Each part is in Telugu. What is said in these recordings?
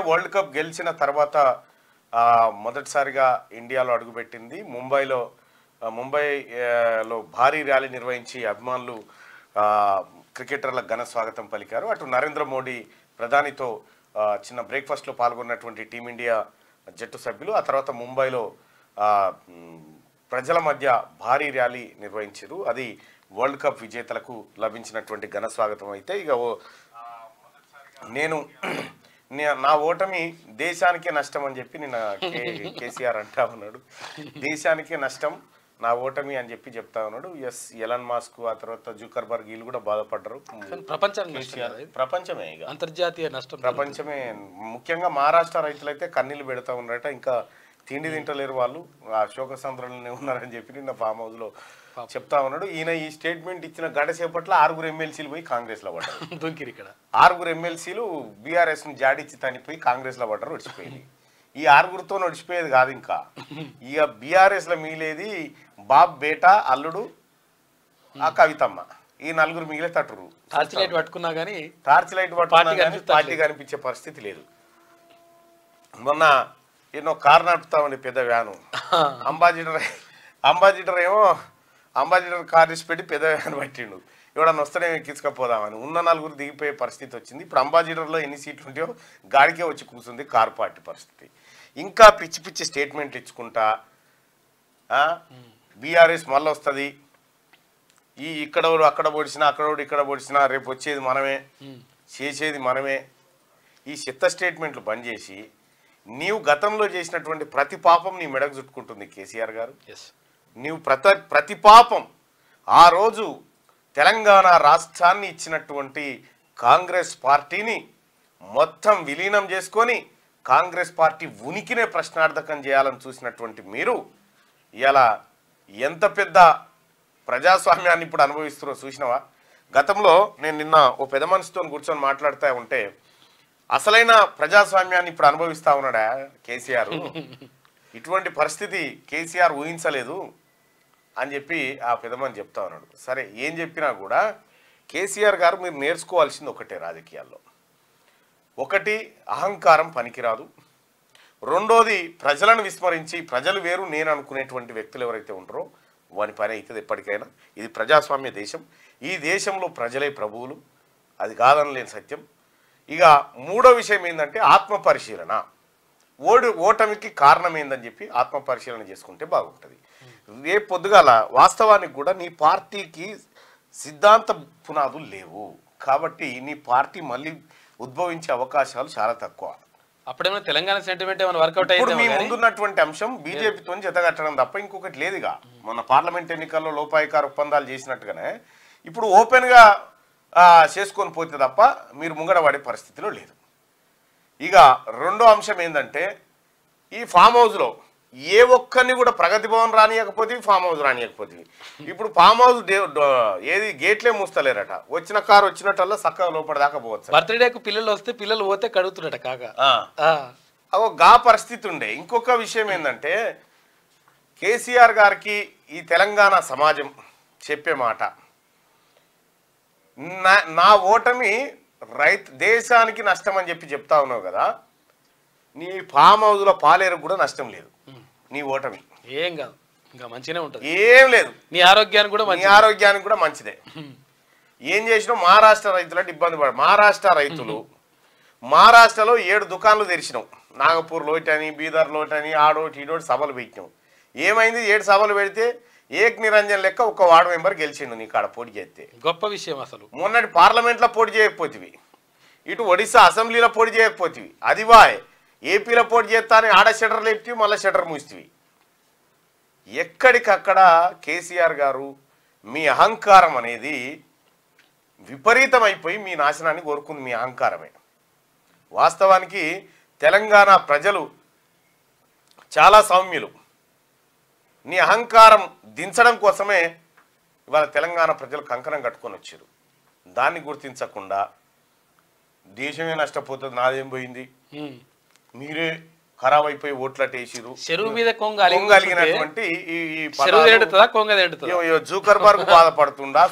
వరల్డ్ కప్ గెలిచిన తర్వాత మొదటిసారిగా ఇండియాలో అడుగుపెట్టింది. ముంబైలో భారీ ర్యాలీ నిర్వహించి అభిమానులు క్రికెటర్లకు ఘన స్వాగతం పలికారు. అటు నరేంద్ర మోడీ ప్రధానితో చిన్న బ్రేక్ఫాస్ట్లో పాల్గొన్నటువంటి టీమిండియా జట్టు సభ్యులు ఆ తర్వాత ముంబైలో ప్రజల మధ్య భారీ ర్యాలీ నిర్వహించారు. అది వరల్డ్ కప్ విజేతలకు లభించినటువంటి ఘన స్వాగతం. అయితే ఇక నా ఓటమి దేశానికే నష్టం అని చెప్పి నిన్న కేసీఆర్ అంటా ఉన్నాడు. దేశానికే నష్టం నా ఓటమి అని చెప్పి చెప్తా ఉన్నాడు. ఎలన్ మాస్క్ ఆ తర్వాత జూకర్బర్గ్ వీళ్ళు కూడా బాధపడ్డారు. ప్రపంచమే ఇక అంతర్జాతీయ నష్టం, ప్రపంచమే. ముఖ్యంగా మహారాష్ట్ర రైతులైతే కన్నీళ్ళు పెడతా ఉన్నారట. ఇంకా తిండి తింటలేరు వాళ్ళు, ఆ శోకసంద్రంలోనే ఉన్నారని చెప్పి నిన్న ఫామ్ హౌస్ లో చెప్తా ఉన్నాడు. ఈయన ఈ స్టేట్మెంట్ ఇచ్చిన గంట సేపట్లో 6 ఎమ్మెల్సీలు పోయి కాంగ్రెస్ లో పడ్డారు. ఇక్కడ 6 ఎమ్మెల్సీలు బీఆర్ఎస్ ను జాడిచ్చి తనిపోయి కాంగ్రెస్ లో పడ్డారు. నడిచిపోయింది. ఈ 6తో నడిచిపోయేది కాదు. ఇంకా ఇక బీఆర్ఎస్ లో మిగిలేది బాబ్ బేటా అల్లుడు ఆ కవితమ్మ, ఈ 4 మిగిలే తట్టురు. టార్చ్ లైట్ పట్టుకున్నా కానీ పార్టీ కనిపించే పరిస్థితి లేదు. మొన్న ఎన్నో కారు నడుపుతామండి, పెద్ద వ్యాను. అంబాసిడర్ కార్ తీసి పెట్టి పెద్ద వ్యాన్ పట్టిండు. ఎవడన్నా వస్తేనే ఎక్కించుకపోదామని ఉన్న 4 దిగిపోయే పరిస్థితి వచ్చింది. ఇప్పుడు అంబాసిడర్లో ఎన్ని సీట్లు ఉంటాయో గాడికే వచ్చి కూర్చుంది కార్ పార్టీ పరిస్థితి. ఇంకా పిచ్చి పిచ్చి స్టేట్మెంట్లు ఇచ్చుకుంటా బీఆర్ఎస్ మళ్ళీ వస్తుంది, ఇక్కడోడు అక్కడ పొడిచినా అక్కడోడు ఇక్కడ పొడిచినా రేపు వచ్చేది మనమే, చేసేది మనమే. ఈ చెత్త స్టేట్మెంట్లు బంద్ చేసి నీవు గతంలో చేసినటువంటి ప్రతి పాపం నీ మెడకు చుట్టుకుంటుంది కేసీఆర్ గారు. నీవు ప్రతి పాపం ఆ రోజు తెలంగాణ రాష్ట్రాన్ని ఇచ్చినటువంటి కాంగ్రెస్ పార్టీని మొత్తం విలీనం చేసుకొని కాంగ్రెస్ పార్టీ ఉనికినే ప్రశ్నార్థకం చేయాలని చూసినటువంటి మీరు ఇలా ఎంత పెద్ద ప్రజాస్వామ్యాన్ని ఇప్పుడు అనుభవిస్తున్నారో చూసినవా? గతంలో నేను నిన్న ఓ పెద్ద మనిషితో కూర్చొని మాట్లాడుతూ ఉంటే అసలైన ప్రజాస్వామ్యాన్ని ఇప్పుడు అనుభవిస్తా ఉన్నాడా కేసీఆర్, ఇటువంటి పరిస్థితి కేసీఆర్ ఊహించలేదు అని చెప్పి ఆ పెద్దమని చెప్తా ఉన్నాడు. సరే ఏం చెప్పినా కూడా కేసీఆర్ గారు మీరు నేర్చుకోవాల్సింది ఒకటే రాజకీయాల్లో. ఒకటి అహంకారం పనికిరాదు, రెండోది ప్రజలను విస్మరించి ప్రజలు వేరు నేను అనుకునేటువంటి వ్యక్తులు ఎవరైతే ఉంటారో వాని పని అవుతుంది ఎప్పటికైనా. ఇది ప్రజాస్వామ్య దేశం, ఈ దేశంలో ప్రజలే ప్రభువులు, అది కాదనలేని సత్యం. ఇక మూడో విషయం ఏంటంటే ఆత్మపరిశీలన. ఓటమికి కారణం ఏందని చెప్పి ఆత్మపరిశీలన చేసుకుంటే బాగుంటుంది. రేపు పొద్దుగాల వాస్తవానికి కూడా నీ పార్టీకి సిద్ధాంత పునాదులు లేవు కాబట్టి నీ పార్టీ మళ్ళీ ఉద్భవించే అవకాశాలు చాలా తక్కువ. అప్పుడేమో తెలంగాణ సెంటిమెంట్ ఏమైనా వర్కౌట్ అయ్యింది. మీ ముందున్నటువంటి అంశం బీజేపీతో జతగట్టడం తప్ప ఇంకొకటి లేదుగా. మొన్న పార్లమెంట్ ఎన్నికల్లో లోపాయికార ఒప్పందాలు చేసినట్టుగానే ఇప్పుడు ఓపెన్గా చేసుకొని పోతే తప్ప మీరు ముంగడ పడే పరిస్థితిలో లేదు. ఇక రెండో అంశం ఏంటంటే ఈ ఫామ్ హౌస్లో ఏ ఒక్కరిని కూడా ప్రగతి భవన్ రానియకపోతే ఫామ్ హౌస్ రానియకపోతే ఇప్పుడు ఫామ్ హౌస్ ఏది గేట్లే మూస్తలేరట. వచ్చిన కారు వచ్చినట్టల్లా చక్కగా లోపలిదాకా పోవచ్చు. బర్త్డేకు పిల్లలు వస్తే పిల్లలు పోతే కడుగుతున్నట కాగా అగో గా పరిస్థితి ఉండే. ఇంకొక విషయం ఏంటంటే కేసీఆర్ గారికి ఈ తెలంగాణ సమాజం చెప్పే మాట, నా ఓటమి దేశానికి నష్టం అని చెప్పి చెప్తా ఉన్నావు కదా, నీ ఫామ్ హౌస్లో పాలేరు కూడా నష్టం లేదు. నీ ఓటమి ఏం కాదు, ఇంకా మంచిగానే ఉంటుంది, ఏం లేదు. నీ ఆరోగ్యానికి కూడా మంచిదే. ఏం చేసినావు? మహారాష్ట్ర రైతులంటే ఇబ్బంది పడ మహారాష్ట్రలో 7 దుకాన్లు తెరిచినావు. నాగపూర్ లోటని, బీదర్ లోటని, ఆడోటి ఈడోటి సభలు పెట్టినావు. ఏమైంది? 7 సభలు పెడితే ఏక్ నిరంజన్ లెక్క ఒక వార్డు మెంబర్ గెలిచిండు నీ కాడ పోటీ చేస్తే. గొప్ప విషయం. అసలు మొన్నటి పార్లమెంట్లో పోటీ చేయకపోతివి, ఇటు ఒడిశా అసెంబ్లీలో పోటీ చేయకపోతివి, అది వాయ్ ఏపీలో పోటీ చేస్తానని ఆడ షటర్ లేపితివి, మళ్ళీ షటర్ మూసితివి. ఎక్కడికక్కడ కేసీఆర్ గారు మీ అహంకారం అనేది విపరీతమైపోయి మీ నాశనాన్ని కోరుకుంది మీ అహంకారమే. వాస్తవానికి తెలంగాణ ప్రజలు చాలా సౌమ్యులు. నీ అహంకారం దించడం కోసమే ఇవాళ తెలంగాణ ప్రజలు కంకణం కట్టుకొని వచ్చారు. దాన్ని గుర్తించకుండా దేశమే నష్టపోతుంది, నాదేం పోయింది, మీరే ఖరాబ్ అయిపోయి ఓట్లటేసిరు, చెరువు మీద కొంగలిగినటువంటి జూకర్బర్గ్ బాధపడుతుండా,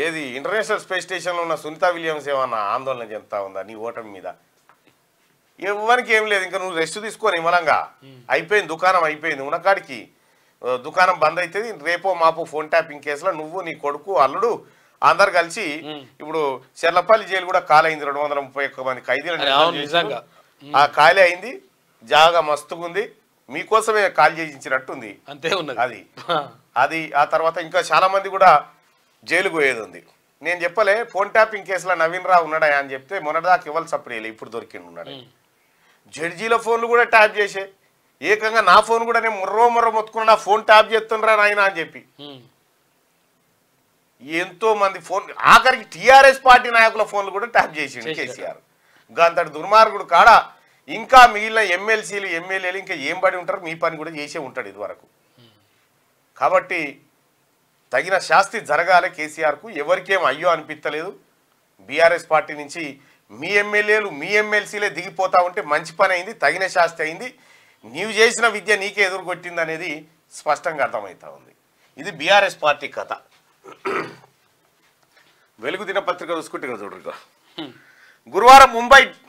ఏది ఇంటర్నేషనల్ స్పేస్ స్టేషన్ లో ఉన్న సునీతా విలియమ్స్ ఏమన్నా ఆందోళన చెందుతా ఉందా నీ ఓటమి మీద? ఎవరికి ఏం లేదు, ఇంకా నువ్వు రెస్ట్ తీసుకొని నిమ్మలంగా అయిపోయింది, దుకాణం అయిపోయింది, ఉన్నకాడికి దుకాణం బంద్ అవుతుంది. రేపో మాపో ఫోన్ ట్యాపింగ్ కేసులో నువ్వు నీ కొడుకు అల్లుడు అందరు కలిసి ఇప్పుడు చెర్లపల్లి జైలు కూడా ఖాళీ అయింది. 231 మంది ఖైదీలు ఆ ఖాళీ అయింది. జాగా మస్తుగుంది, మీకోసమే ఖాళీ చేయించినట్టుంది. అంతే ఉన్నది అది అది ఆ తర్వాత ఇంకా చాలా మంది కూడా జైలుకు పోయేది ఉంది. నేను చెప్పలే ఫోన్ ట్యాపింగ్ కేసులో నవీన్ రావు ఉన్నాడా అని చెప్తే మొన్నటిదాకా ఇవ్వాలి సపరేట్ ఇప్పుడు దొరికిండు ఉన్నాడు. జడ్జీల ఫోన్లు కూడా ట్యాప్ చేసే, ఏకంగా నా ఫోన్ కూడా నేను మొర్రో మొత్తుకున్నా ఫోన్ ట్యాప్ చేస్తుండ్రా నాయన అని చెప్పి ఎంతో మంది ఫోన్, ఆఖరికి టీఆర్ఎస్ పార్టీ నాయకుల ఫోన్లు కూడా ట్యాప్ చేసిండు కేసీఆర్. అంతటి దుర్మార్గుడు కాడ ఇంకా మిగిలిన ఎమ్మెల్సీలు ఎమ్మెల్యేలు ఇంకా ఏం పడి ఉంటారు, మీ పని కూడా చేసే ఉంటాడు ఇదివరకు. కాబట్టి తగిన శాస్తి జరగాలి కేసీఆర్కు. ఎవరికేం అయ్యో అనిపించలేదు. బీఆర్ఎస్ పార్టీ నుంచి మీ ఎమ్మెల్యేలు మీ ఎమ్మెల్సీలే దిగిపోతా ఉంటే మంచి పని అయింది, తగిన శాస్తి అయింది. నీవు చేసిన విద్య నీకే ఎదురుకొట్టింది అనేది స్పష్టంగా అర్థమవుతా ఉంది. ఇది బీఆర్ఎస్ పార్టీ కథ. వెలుగు దినపత్రిక చూసుకుంటే చూడరు. గురువారం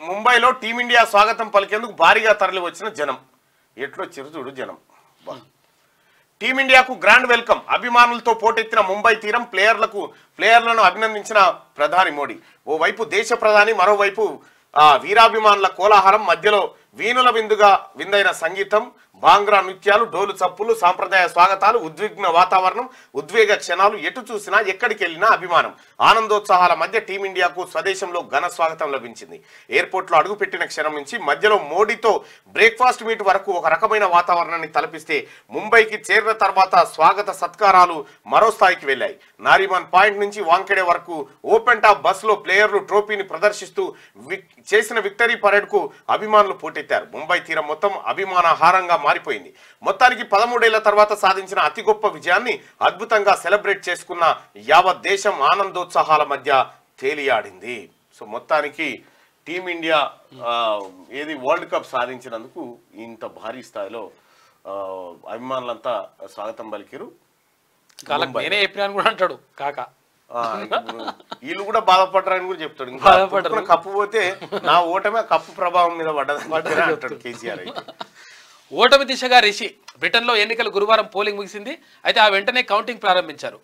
ముంబైలో టీమిండియా స్వాగతం పలికేందుకు భారీగా తరలి వచ్చిన జనం. ఎట్లొచ్చారు చూడు జనం. టీమిండియాకు గ్రాండ్ వెల్కమ్. అభిమానులతో పోటెత్తిన ముంబై తీరం. ప్లేయర్లను అభినందించిన ప్రధాని మోడీ. ఓవైపు దేశ ప్రధాని, మరోవైపు వీరాభిమానుల కోలాహలం, మధ్యలో వీణుల విందైన సంగీతం, బాంగ్రా నృత్యాలు, డోలు చప్పులు, సాంప్రదాయ స్వాగతాలు, ఉద్విగ్న వాతావరణం, ఉద్వేగ క్షణాలు. ఎటు చూసినా ఎక్కడికి వెళ్ళినా అభిమానం, ఆనందోత్సాహాల మధ్య టీమిండియాకు స్వదేశంలో ఘన స్వాగతం లభించింది. ఎయిర్పోర్ట్లో అడుగుపెట్టిన క్షణం నుంచి మధ్యలో మోడీతో బ్రేక్ఫాస్ట్ మీట్ వరకు ఒక రకమైన వాతావరణాన్ని తలపిస్తే, ముంబైకి చేరిన తర్వాత స్వాగత సత్కారాలు మరో స్థాయికి వెళ్ళాయి. నారిమన్ పాయింట్ నుంచి వాంకెడే వరకు ఓపెన్ టాప్ బస్సులో ప్లేయర్లు ట్రోఫీని ప్రదర్శిస్తూ చేసిన విక్టరీ పరేడ్ కు అభిమానులు పోటెత్తారు. ముంబై తీరం మొత్తం అభిమానహారంగా మారిపోయింది. మొత్తానికి 13 ఏళ్ల తర్వాత సాధించిన అతి గొప్ప విజయాన్ని అద్భుతంగా సెలబ్రేట్ చేసుకున్న యావత్ దేశం ఆనందోత్సాహాల మధ్య తేలియాడింది. సో మొత్తానికి టీమిండియా వరల్డ్ కప్ సాధించినందుకు ఇంత భారీ స్థాయిలో అభిమానులంతా స్వాగతం పలికిరు. నేనే చెప్పినాను కూడా అంటాడు కాక. వీళ్ళు కూడా బాధపడ్డారని కూడా చెప్తాడు. కప్పు పోతే నా ఓటమే కప్పు ప్రభావం మీద పడ్డదని అంటాడు కేసీఆర్. ఓటమి దిశగా రిషి. బ్రిటన్లో ఎన్నికలు గురువారం పోలింగ్ ముగిసింది. అయితే ఆ వెంటనే కౌంటింగ్ ప్రారంభించారు.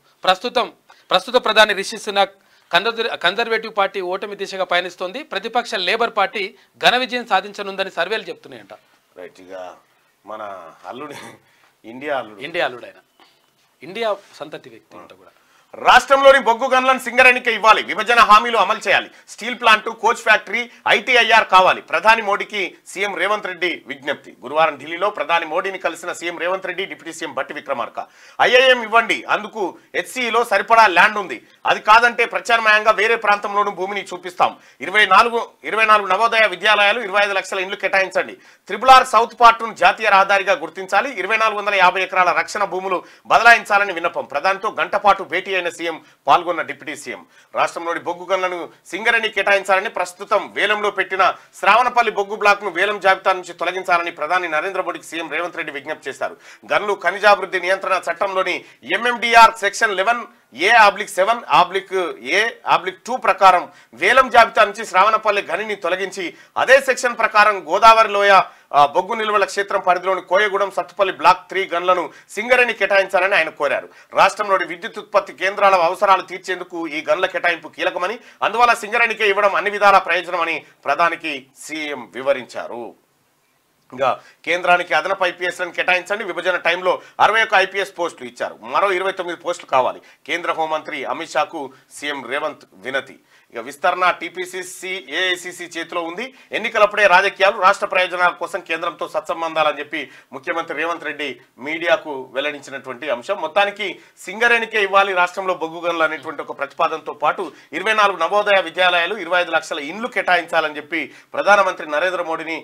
ప్రస్తుత ప్రధాని రిషి సునాక్ కన్జర్వేటివ్ పార్టీ ఓటమి దిశగా పయనిస్తోంది. ప్రతిపక్ష లేబర్ పార్టీ ఘన విజయం సాధించనుందని సర్వేలు చెప్తున్నాయంట. రైట్. ఇక మన అల్లుడు ఇండియా అల్లుడు ఆయన ఇండియా సంతతి వ్యక్తి అంట కూడా. రాష్ట్రంలోని బొగ్గు గనులను సింగరేణికి ఇవ్వాలి. విభజన హామీలు అమలు చేయాలి. Steel plant, coach factory, ITIR కావాలి. ప్రధాని మోడీకి సీఎం రేవంత్ రెడ్డి విజ్ఞప్తి. గురువారం ఢిల్లీలో ప్రధాని మోడీని కలిసిన CM Revanth Reddy, deputy CM Bhatti Vikramarka. IIM ఇవ్వండి, అందుకు హెచ్సిలో సరిపడా ల్యాండ్ ఉంది, అది కాదంటే ప్రత్యామ్నాయంగా వేరే ప్రాంతంలోనూ భూమిని చూపిస్తాం. 24 నవోదయ విద్యాలయాలు, 25 లక్షల ఇండ్లు కేటాయించండి. RRR సౌత్ పార్ట్ను జాతీయ రహదారిగా గుర్తించాలి. 2450 ఎకరాల రక్షణ భూములు బదలాయించాలని విన్నపం. ప్రధానితో గంట పాటు భేటీ అయిన సీఎం, పాల్గొన్న డిప్యూటీ సీఎం. రాష్ట్రంలోని బొగ్గు గనులను సింగరేణి కేటాయించాలని, ప్రస్తుతం వేలంలో పెట్టిన శ్రావణపల్లి బొగ్గు బ్లాక్ ను వేలం జాబితా నుంచి తొలగించాలని ప్రధాని నరేంద్ర మోడీకి సీఎం రేవంత్ రెడ్డి విజ్ఞప్తి చేశారు. గనులు ఖనిజాభివృద్ధి నియంత్రణ చట్టంలోని MMDR సెక్షన్ 11A/7/A/2 ప్రకారం వేలం జాబితా నుంచి శ్రావణపల్లి గనిని తొలగించి, అదే సెక్షన్ ప్రకారం గోదావరి లోయ బొగ్గు నిల్వల క్షేత్రం పరిధిలోని కోయగూడెం, సత్తుపల్లి బ్లాక్ 3 గన్లను సింగరేణి కేటాయించాలని ఆయన కోరారు. రాష్ట్రంలోని విద్యుత్ ఉత్పత్తి కేంద్రాల అవసరాలు తీర్చేందుకు ఈ గన్ల కేటాయింపు కీలకమని, అందువల్ల సింగరేణికే ఇవ్వడం అన్ని విధాల ప్రయోజనమని ప్రధానికి సీఎం వివరించారు. ఇంకా కేంద్రానికి అదనపు ఐపీఎస్లను కేటాయించండి. విభజన టైంలో 61 ఐపీఎస్ పోస్టులు ఇచ్చారు, మరో 29 పోస్టులు కావాలి. కేంద్ర హోంమంత్రి అమిత్ షాకు సీఎం రేవంత్ వినతి. ఇక విస్తరణ టీపీసీసీ, ఏఐసీసీ చేతిలో ఉంది. ఎన్నికలప్పుడే రాజకీయాలు, రాష్ట్ర ప్రయోజనాల కోసం కేంద్రంతో సత్సంబంధాలని చెప్పి ముఖ్యమంత్రి రేవంత్ రెడ్డి మీడియాకు వెల్లడించినటువంటి అంశం. మొత్తానికి సింగరేణికే ఇవ్వాలి రాష్ట్రంలో బొగ్గు గనులు అనేటువంటి ఒక ప్రతిపాదనతో పాటు 24 నవోదయ విద్యాలయాలు, 25 లక్షల ఇండ్లు కేటాయించాలని చెప్పి ప్రధానమంత్రి నరేంద్ర మోడీని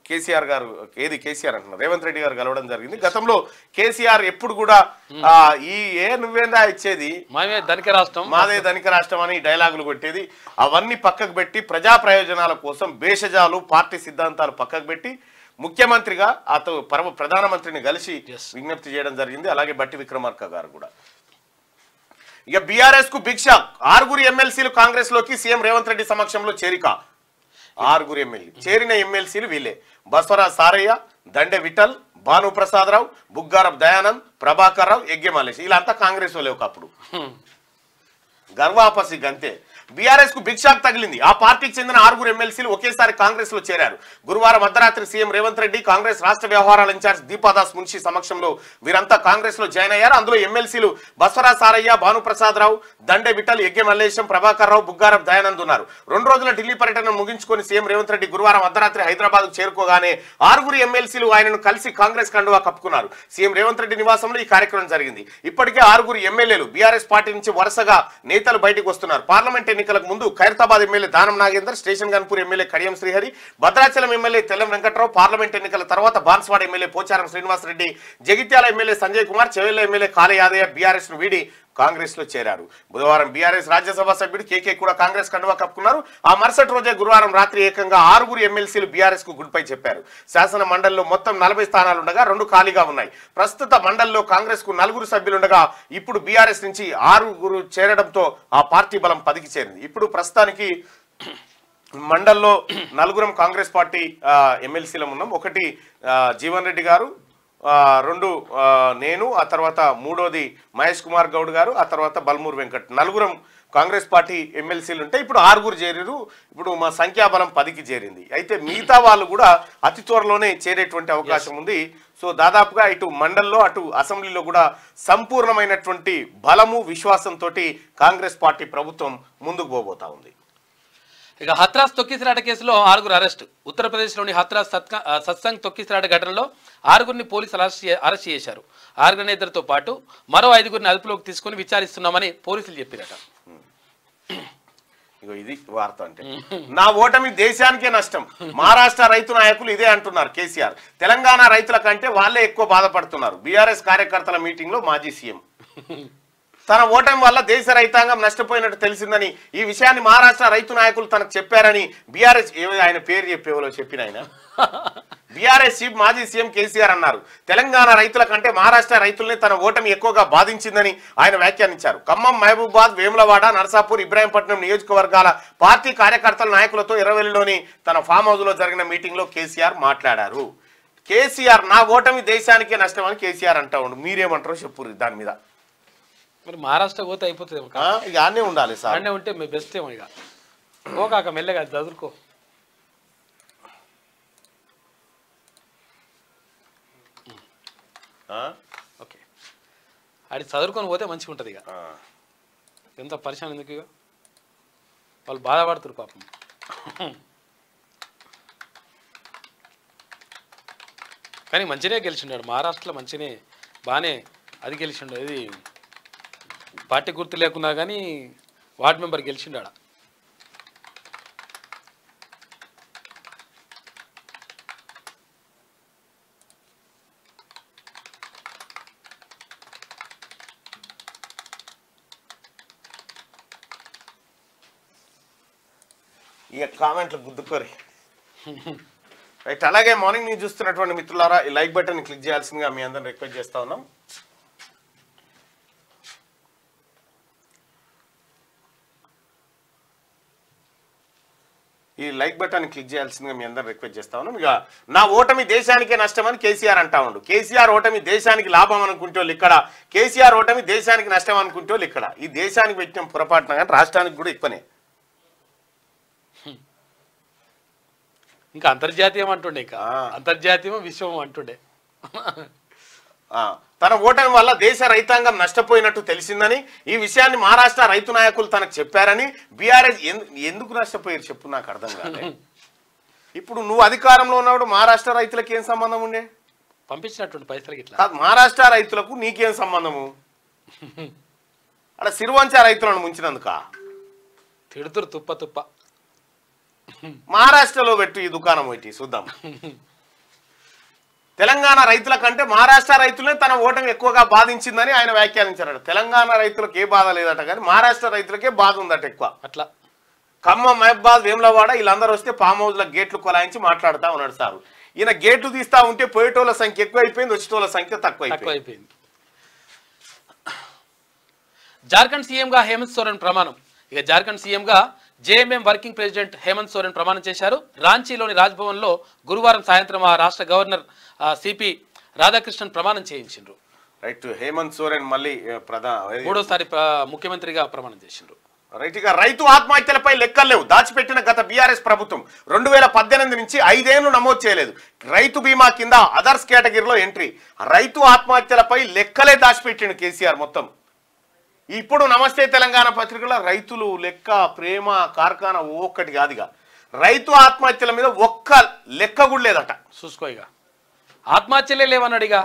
కేసీఆర్ అంటున్నారు, రేవంత్ రెడ్డి గారు కలవడం జరిగింది. గతంలో కేసీఆర్ ఎప్పుడు కూడా నువ్వేందా ఇచ్చేది, మాదే ధనిక రాష్ట్రం అని డైలాగులు కొట్టేది. అవన్నీ పక్కకు పెట్టి ప్రజా ప్రయోజనాల కోసం భేషజాలు, పార్టీ సిద్ధాంతాలు పక్కకు పెట్టి ముఖ్యమంత్రిగా అతను ప్రధానమంత్రిని కలిసి విజ్ఞప్తి చేయడం జరిగింది. అలాగే భట్టి విక్రమార్క గారు కూడా. ఇక బీఆర్ఎస్ కు బిగ్ షాక్. 6 ఎమ్మెల్సీలు కాంగ్రెస్ లోకి, సీఎం రేవంత్ రెడ్డి సమక్షంలో చేరిక. 6 ఎమ్మెల్యే చేరిన ఎమ్మెల్సీలు వీళ్ళే: బసవరాజ్ సారయ్య, దండె విఠల్, భానుప్రసాదరావు, బుగ్గారపు దయానంద్, ప్రభాకర్ రావు, ఎగ్గే మల్లేష్. వీళ్ళంతా కాంగ్రెస్ వాళ్ళే ఒకప్పుడు. గర్వాపసి గంతే. బీఆర్ఎస్ కు బిగ్ షాక్ తగిలింది. ఆ పార్టీకి చెందిన 6 ఎమ్మెల్సీలు ఒకేసారి కాంగ్రెస్ లో చేరారు. గురువారం అర్ధరాత్రి సీఎం రేవంత్ రెడ్డి, కాంగ్రెస్ రాష్ట్ర వ్యవహారాల ఇన్ఛార్జ్ దీపాదాస్ మున్షి సమక్షంలో వీరంతా కాంగ్రెస్ లో జాయిన్ అయ్యారు. అందులో ఎమ్మెల్సీలు బసవరాజ్ సారయ్య, భానుప్రసాదరావు, దండె విఠల్, ఎగ్గే మల్లేశం, ప్రభాకర్ రావు, బుగ్గారపు దయానంద్ ఉన్నారు. 2 రోజుల ఢిల్లీ పర్యటన ముగించుకొని సీఎం రేవంత్ రెడ్డి గురువారం అర్ధరాత్రి హైదరాబాద్ చేరుకోగానే 6 ఎమ్మెల్సీలు ఆయనను కలిసి కాంగ్రెస్ కండువా కప్పుకున్నారు. సీఎం రేవంత్ రెడ్డి నివాసంలో ఈ కార్యక్రమం జరిగింది. ఇప్పటికే 6 ఎమ్మెల్యేలు బీఆర్ఎస్ పార్టీ నుంచి వరుసగా నేతలు బయటకు వస్తున్నారు. పార్లమెంట్ ఎన్నికలకు ముందు Khairatabad MLA Danam Nagender, Station Ghanpur MLA Kadiyam Srihari, Bhadrachalam MLA Tellam Venkatrao, parliament ఎన్నికల తర్వాత Banswada MLA Pocharam Srinivasa Reddy, Jagtial MLA Sanjay Kumar, Chevella MLA Kale Yadaiah BRS ను వీడి కాంగ్రెస్ లో చేరారు. బుధవారం బీఆర్ఎస్ రాజ్యసభ సభ్యుడు కేకే కూడా కాంగ్రెస్ కండువా కప్పుకున్నారు. ఆ మరుసటి రోజే గురువారం రాత్రి ఏకంగా 6 ఎమ్మెల్సీలు బీఆర్ఎస్ కు గుడ్ బై చెప్పారు. శాసన మండలిలో మొత్తం 40 స్థానాలుండగా 2 ఖాళీగా ఉన్నాయి. ప్రస్తుత మండలిలో కాంగ్రెస్ కు 4 సభ్యులుండగా ఇప్పుడు బీఆర్ఎస్ నుంచి 6 చేరడంతో ఆ పార్టీ బలం 10కి చేరింది. ఇప్పుడు ప్రస్తుతానికి మండల్లో 4 కాంగ్రెస్ పార్టీ ఎమ్మెల్సీలం ఉన్నాం. 1 జీవన్ రెడ్డి గారు, 2 నేను, ఆ తర్వాత 3వది మహేష్ కుమార్ గౌడ్ గారు, ఆ తర్వాత బల్మూర్ వెంకట్. 4 కాంగ్రెస్ పార్టీ ఎమ్మెల్సీలు ఉంటే ఇప్పుడు 6 చేరారు. ఇప్పుడు మా సంఖ్యాబలం 10కి చేరింది. అయితే మిగతా వాళ్ళు కూడా అతి త్వరలోనే చేరేటువంటి అవకాశం ఉంది. సో దాదాపుగా ఇటు మండల్లో అటు అసెంబ్లీలో కూడా సంపూర్ణమైనటువంటి బలము విశ్వాసంతో కాంగ్రెస్ పార్టీ ప్రభుత్వం ముందుకు పోబోతా ఉంది. ఇక హత్రాస్ తొక్కిసలాట కేసులో 6 అరెస్టు. ఉత్తరప్రదేశ్లోని హత్రాస్ సత్సంగ్ తొక్కిసలాట ఘటనలో 6 పోలీసులు అరెస్ట్ చేశారు. ఆర్గనైజర్తో పాటు మరో 5 అదుపులోకి తీసుకుని విచారిస్తున్నామని పోలీసులు చెప్పారట. ఇగో ఇది వార్త అంటే, నా ఓటమి దేశానికే నష్టం. మహారాష్ట్ర రైతు నాయకులు ఇదే అంటున్నారు కేసీఆర్. తెలంగాణ రైతుల కంటే వాళ్ళే ఎక్కువ బాధపడుతున్నారు. బీఆర్ఎస్ కార్యకర్తల మీటింగ్ లో మాజీ సీఎం తన ఓటమి వల్ల దేశ రైతాంగం నష్టపోయినట్టు తెలిసిందని, ఈ విషయాన్ని మహారాష్ట్ర రైతు నాయకులు తనకు చెప్పారని బీఆర్ఎస్ ఆయన పేరు చెప్పేవాళ్ళు చెప్పిన ఆయన బీఆర్ఎస్ చీఫ్ మాజీ సీఎం కేసీఆర్ అన్నారు. తెలంగాణ రైతుల కంటే మహారాష్ట్ర రైతుల్ని తన ఓటమి ఎక్కువగా బాధించిందని ఆయన వ్యాఖ్యానించారు. ఖమ్మం, మహబూబాద్, వేములవాడ, నర్సాపూర్, ఇబ్రాహీంపట్నం నియోజకవర్గాల పార్టీ కార్యకర్తల నాయకులతో ఎర్రవెల్లిలోని తన ఫామ్ హౌస్ లో జరిగిన మీటింగ్ లో కేసీఆర్ మాట్లాడారు. కేసీఆర్ నా ఓటమి దేశానికే నష్టం అని కేసీఆర్ అంటా ఉండు. మీరేమంటారో చెప్పు దాని మీద. మరి మహారాష్ట్ర పోతే అయిపోతుంది ఇక అన్నీ ఉండాలి సార్. అన్నీ ఉంటే మీ బెస్ట్ ఏమో. ఇక ఓ కాక మెల్లగా చదువుకో. ఓకే, అది చదువుకొని పోతే మంచిగా ఉంటుంది. ఇక ఎంత పరిశాన్ ఎందుకు, ఇక వాళ్ళు బాధపడుతురు పాపం. కానీ మంచినే గెలిచిండాడు మహారాష్ట్రలో, మంచినే బాగానే అది గెలిచిండు. ఇది పార్టీ గుర్తు లేకున్నా కానీ వార్డు మెంబర్ గెలిచిండాడ. ఇక కామెంట్లు గుద్దుకోరి రైట్. అలాగే మార్నింగ్ న్యూస్ చూస్తున్నటువంటి మిత్రులారా, ఈ లైక్ బటన్ క్లిక్ చేయాల్సిందిగా మీ అందరిని రిక్వెస్ట్ చేస్తా ఉన్నాం. ఈ లైక్ బటన్ క్లిక్ చేయాల్సిందిగా మీ అందరూ రిక్వెస్ట్ చేస్తా ఉన్నాం. ఇక నా ఓటమి దేశానికే నష్టం అని కేసీఆర్ అంటా ఉండు. కేసీఆర్ ఓటమి దేశానికి లాభం అనుకుంటే వాళ్ళు ఇక్కడ, కేసీఆర్ ఓటమి దేశానికి నష్టం అనుకుంటే వాళ్ళు ఇక్కడ. ఈ దేశానికి పెట్టిన పొరపాటున కానీ రాష్ట్రానికి కూడా ఎక్కువనే. ఇంకా అంతర్జాతీయం అంటుండే, ఇంకా అంతర్జాతీయం విశ్వం అంటుండే. తన ఓటమి వల్ల దేశ రైతాంగం నష్టపోయినట్టు తెలిసిందని, ఈ విషయాన్ని మహారాష్ట్ర రైతు నాయకులు తనకు చెప్పారని. బీఆర్ఎస్ ఎందుకు నష్టపోయారు చెప్పు, నాకు అర్థం కాదు. ఇప్పుడు నువ్వు అధికారంలో ఉన్నప్పుడు మహారాష్ట్ర రైతులకు ఏం సంబంధం ఉండే? పంపించినటువంటి పైసలకి ఇట్లా. మహారాష్ట్ర రైతులకు నీకేం సంబంధము? అక్కడ సిరివంచ రైతులను ముంచినందుక తిడుతురు తుప్ప తుప్ప. మహారాష్ట్రలో పెట్టు ఈ దుకాణం ఒకటి చూద్దాం. తెలంగాణ రైతుల కంటే మహారాష్ట్ర రైతులనే తన ఓటమి ఎక్కువగా బాధించిందని ఆయన వ్యాఖ్యానించారట. తెలంగాణ రైతులకు ఏ బాధ లేదట, కానీ మహారాష్ట్ర రైతులకే బాధ ఉందట ఎక్కువ. అట్లా ఖమ్మం, మహబూబాద్, వేములవాడ వీళ్ళందరూ వస్తే ఫామ్ హౌస్ లో గేట్లు కొలాయించి మాట్లాడుతూ ఉన్నాడు సార్. ఈయన గేట్లు తీస్తా ఉంటే పోయేటోళ్ళ సంఖ్య ఎక్కువ అయిపోయింది, వచ్చేటోళ్ళ సంఖ్య తక్కువ అయిపోయింది. జార్ఖండ్ సీఎంగా హేమంత్ సోరెన్ ప్రమాణం. ఇక జార్ఖండ్ సీఎంగా జేఎంఎం వర్కింగ్ ప్రెసిడెంట్ హేమంత్ సోరెన్ ప్రమాణం చేశారు. రాంచీలోని రాజ్భవన్లో గురువారం సాయంత్రం ఆ రాష్ట్ర గవర్నర్ సిపి రాధాకృష్ణన్ ప్రమాణం చేయించారు. రైట్. హేమంత్ సోరెన్ మళ్ళీ మూడోసారి ముఖ్యమంత్రిగా ప్రమాణం చేసిండ్రు. రైట్. ఇక రైతు ఆత్మహత్యలపై లెక్కలు లేవు. దాచిపెట్టిన గత బీఆర్ఎస్ ప్రభుత్వం 2018 నుంచి 5 ఏళ్లు నమోదు చేయలేదు. రైతు బీమా కింద అదర్స్ కేటగిరీలో ఎంట్రీ. రైతు ఆత్మహత్యలపై లెక్కలే దాచిపెట్టిండు కేసీఆర్ మొత్తం. ఇప్పుడు నమస్తే తెలంగాణ పత్రికలో రైతులు లెక్క, ప్రేమ, కార్ఖానా ఒక్కటి కాదుగా, రైతు ఆత్మహత్యల మీద ఒక్క లెక్క కూడా లేదట. చూసుకోయిగా ఆత్మహత్యలే లేవన్నాడిగా.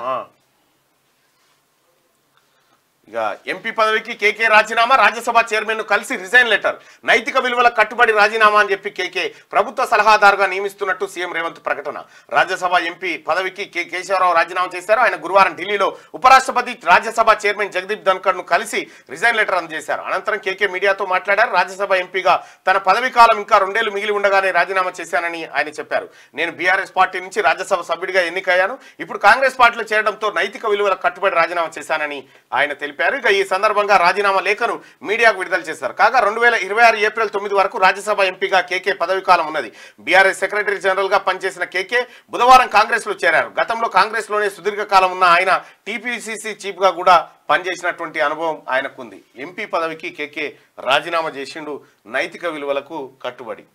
ఇక ఎంపీ పదవికి కేకే రాజీనామా. రాజ్యసభ చైర్మన్ ను కలిసి రిజైన్ లెటర్. నైతిక విలువల కట్టుబడి రాజీనామా అని చెప్పి కేకే ప్రభుత్వ సలహాదారుగా నియమిస్తున్నట్టు సీఎం రేవంత్ ప్రకటన. రాజ్యసభ ఎంపీ పదవికి కేశవరావు రాజీనామా చేశారు. ఆయన గురువారం ఢిల్లీలో ఉపరాష్ట్రపతి, రాజ్యసభ చైర్మన్ జగదీప్ ధన్కర్ ను కలిసి రిజైన్ లెటర్ అందజేశారు. అనంతరం కేకే మీడియాతో మాట్లాడారు. రాజ్యసభ ఎంపీగా తన పదవి కాలం ఇంకా 2 ఏళ్లు మిగిలి ఉండగానే రాజీనామా చేశానని ఆయన చెప్పారు. నేను బీఆర్ఎస్ పార్టీ నుంచి రాజ్యసభ సభ్యుడిగా ఎన్నికయ్యాను. ఇప్పుడు కాంగ్రెస్ పార్టీలో చేరడంతో నైతిక విలువల కట్టుబడి రాజీనామా చేశానని ఆయన తెలిపారు. ఇక ఈ సందర్భంగా రాజీనామా లేఖను మీడియాకు విడుదల చేశారు. కాగా 2026 ఏప్రిల్ 9 వరకు రాజ్యసభ ఎంపీగా కేకే పదవి కాలం ఉన్నది. బీఆర్ఎస్ సెక్రటరీ జనరల్ గా పనిచేసిన కేకే బుధవారం కాంగ్రెస్ లో చేరారు. గతంలో కాంగ్రెస్ లోనే సుదీర్ఘకాలం ఉన్న ఆయన టీపీసీసీ చీఫ్ గా కూడా పనిచేసినటువంటి అనుభవం ఆయనకుంది. ఎంపీ పదవికి కేకే రాజీనామా చేసిండు నైతిక విలువలకు కట్టుబడి.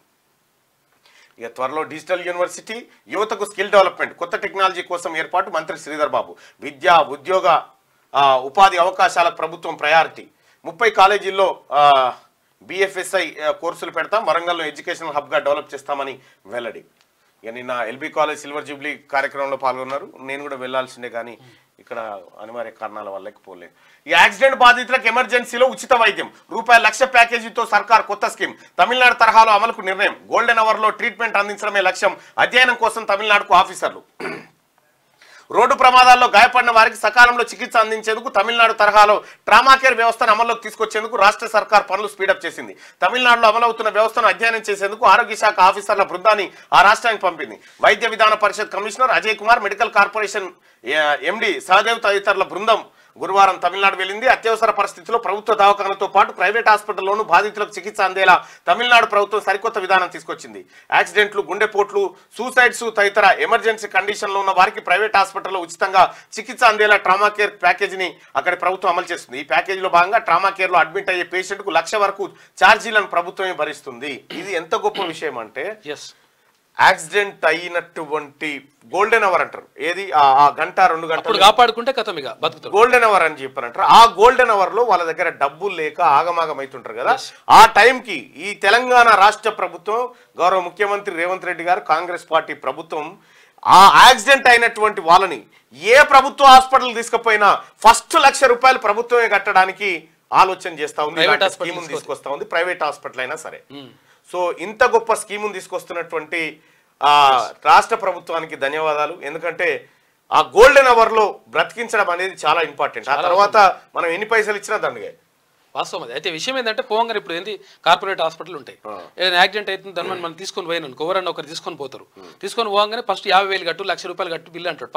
ఇక త్వరలో డిజిటల్ యూనివర్సిటీ, యువతకు స్కిల్ డెవలప్మెంట్, కొత్త టెక్నాలజీ కోసం ఏర్పాటు. మంత్రి శ్రీధర్ బాబు. విద్యా, ఉద్యోగ, ఉపాధి అవకాశాలకు ప్రభుత్వం ప్రయారిటీ. 30 కాలేజీల్లో బిఎఫ్ఎస్ఐ కోర్సులు పెడతాం. వరంగల్లో ఎడ్యుకేషనల్ హబ్గా డెవలప్ చేస్తామని వెల్లడి. ఇక నిన్న ఎల్బీ కాలేజ్ సిల్వర్ జూబ్లీ కార్యక్రమంలో పాల్గొన్నారు. నేను కూడా వెళ్లాల్సిందే కానీ ఇక్కడ అనివార్య కారణాల వల్ల పోలేదు. ఈ యాక్సిడెంట్ బాధితులకు ఎమర్జెన్సీలో ఉచిత వైద్యం. ₹1,00,000 ప్యాకేజీతో సర్కార్ కొత్త స్కీమ్. తమిళనాడు తరహాలో అమలుకు నిర్ణయం. గోల్డెన్ అవర్ లో ట్రీట్మెంట్ అందించడమే లక్ష్యం. అధ్యయనం కోసం తమిళనాడుకు ఆఫీసర్లు. రోడ్డు ప్రమాదాల్లో గాయపడిన వారికి సకాలంలో చికిత్స అందించేందుకు తమిళనాడు తరహాలో ట్రామా కేర్ వ్యవస్థను అమల్లోకి తీసుకొచ్చేందుకు రాష్ట్ర సర్కార్ పనులు స్పీడప్ చేసింది. తమిళనాడులో అమలవుతున్న వ్యవస్థను అధ్యయనం చేసేందుకు ఆరోగ్య శాఖ ఆఫీసర్ల బృందాన్ని ఆ రాష్ట్రానికి పంపింది. Vaidya Vidhana Parishad commissioner Ajay Kumar, medical corporation MD Sahadev తదితరుల బృందం గురువారం తమిళనాడు వెళ్ళింది. అత్యవసర పరిస్థితుల్లో ప్రభుత్వ దవాఖానతో పాటు ప్రైవేట్ హాస్పిటల్లోనూ బాధితులకు చికిత్స అందేలా తమిళనాడు ప్రభుత్వం సరికొత్త విధానం తీసుకొచ్చింది. యాక్సిడెంట్లు, గుండెపోట్లు, సూసైడ్స్ తదితర ఎమర్జెన్సీ కండిషన్లో ఉన్న వారికి ప్రైవేట్ హాస్పిటల్లో ఉచితంగా చికిత్స అందేలా ట్రామా కేర్ ప్యాకేజీని అక్కడి ప్రభుత్వం అమలు చేస్తుంది. ఈ ప్యాకేజీలో భాగంగా ట్రామా కేర్ లో అడ్మిట్ అయ్యే పేషెంట్కు 1,00,000 వరకు ఛార్జీలను ప్రభుత్వమే భరిస్తుంది. ఇది ఎంత గొప్ప విషయం అంటే, యాక్సిడెంట్ అయినటువంటి గోల్డెన్ అవర్ అంటారు. ఏది ఆ గంట 2 గంటలు కాపాడుకుంటే కథమిగా బతుకుతారు. గోల్డెన్ అవర్ అని చెప్పారంటారు. ఆ గోల్డెన్ అవర్ లో వాళ్ళ దగ్గర డబ్బులు లేక ఆగమాగం అవుతుంటారు కదా. ఆ టైంకి ఈ తెలంగాణ రాష్ట్ర ప్రభుత్వం, గౌరవ ముఖ్యమంత్రి రేవంత్ రెడ్డి గారు, కాంగ్రెస్ పార్టీ ప్రభుత్వం ఆ యాక్సిడెంట్ అయినటువంటి వాళ్ళని ఏ ప్రభుత్వ హాస్పిటల్ తీసుకుపోయినా ఫస్ట్ ₹1,00,000 ప్రభుత్వమే కట్టడానికి ఆలోచన చేస్తా ఉంది. స్కీమ్ తీసుకొస్తా ఉంది. ప్రైవేట్ హాస్పిటల్ అయినా సరే. సో ఇంత గొప్ప స్కీమును తీసుకొస్తున్నటువంటి రాష్ట్ర ప్రభుత్వానికి ధన్యవాదాలు. ఎందుకంటే ఆ గోల్డెన్ అవర్ లో బ్రతికించడం అనేది చాలా ఇంపార్టెంట్. ఆ తర్వాత మనం ఎన్ని పైసలు ఇచ్చినా దండగే. వాస్తవం అది. అయితే విషయం ఏంటంటే పోంగానే ఇప్పుడు ఏంటి కార్పొరేట్ హాస్పిటల్ ఉంటాయి. ఏదైనా యాక్సిడెంట్ అవుతుంది దాన్ని మనం తీసుకొని పోయినాను, ఎవరన్నా ఒకరు తీసుకొని పోతారు. తీసుకొని పోగానే ఫస్ట్ 50,000 కట్టు, ₹1,00,000 కట్టు బిల్లు అంటాడు.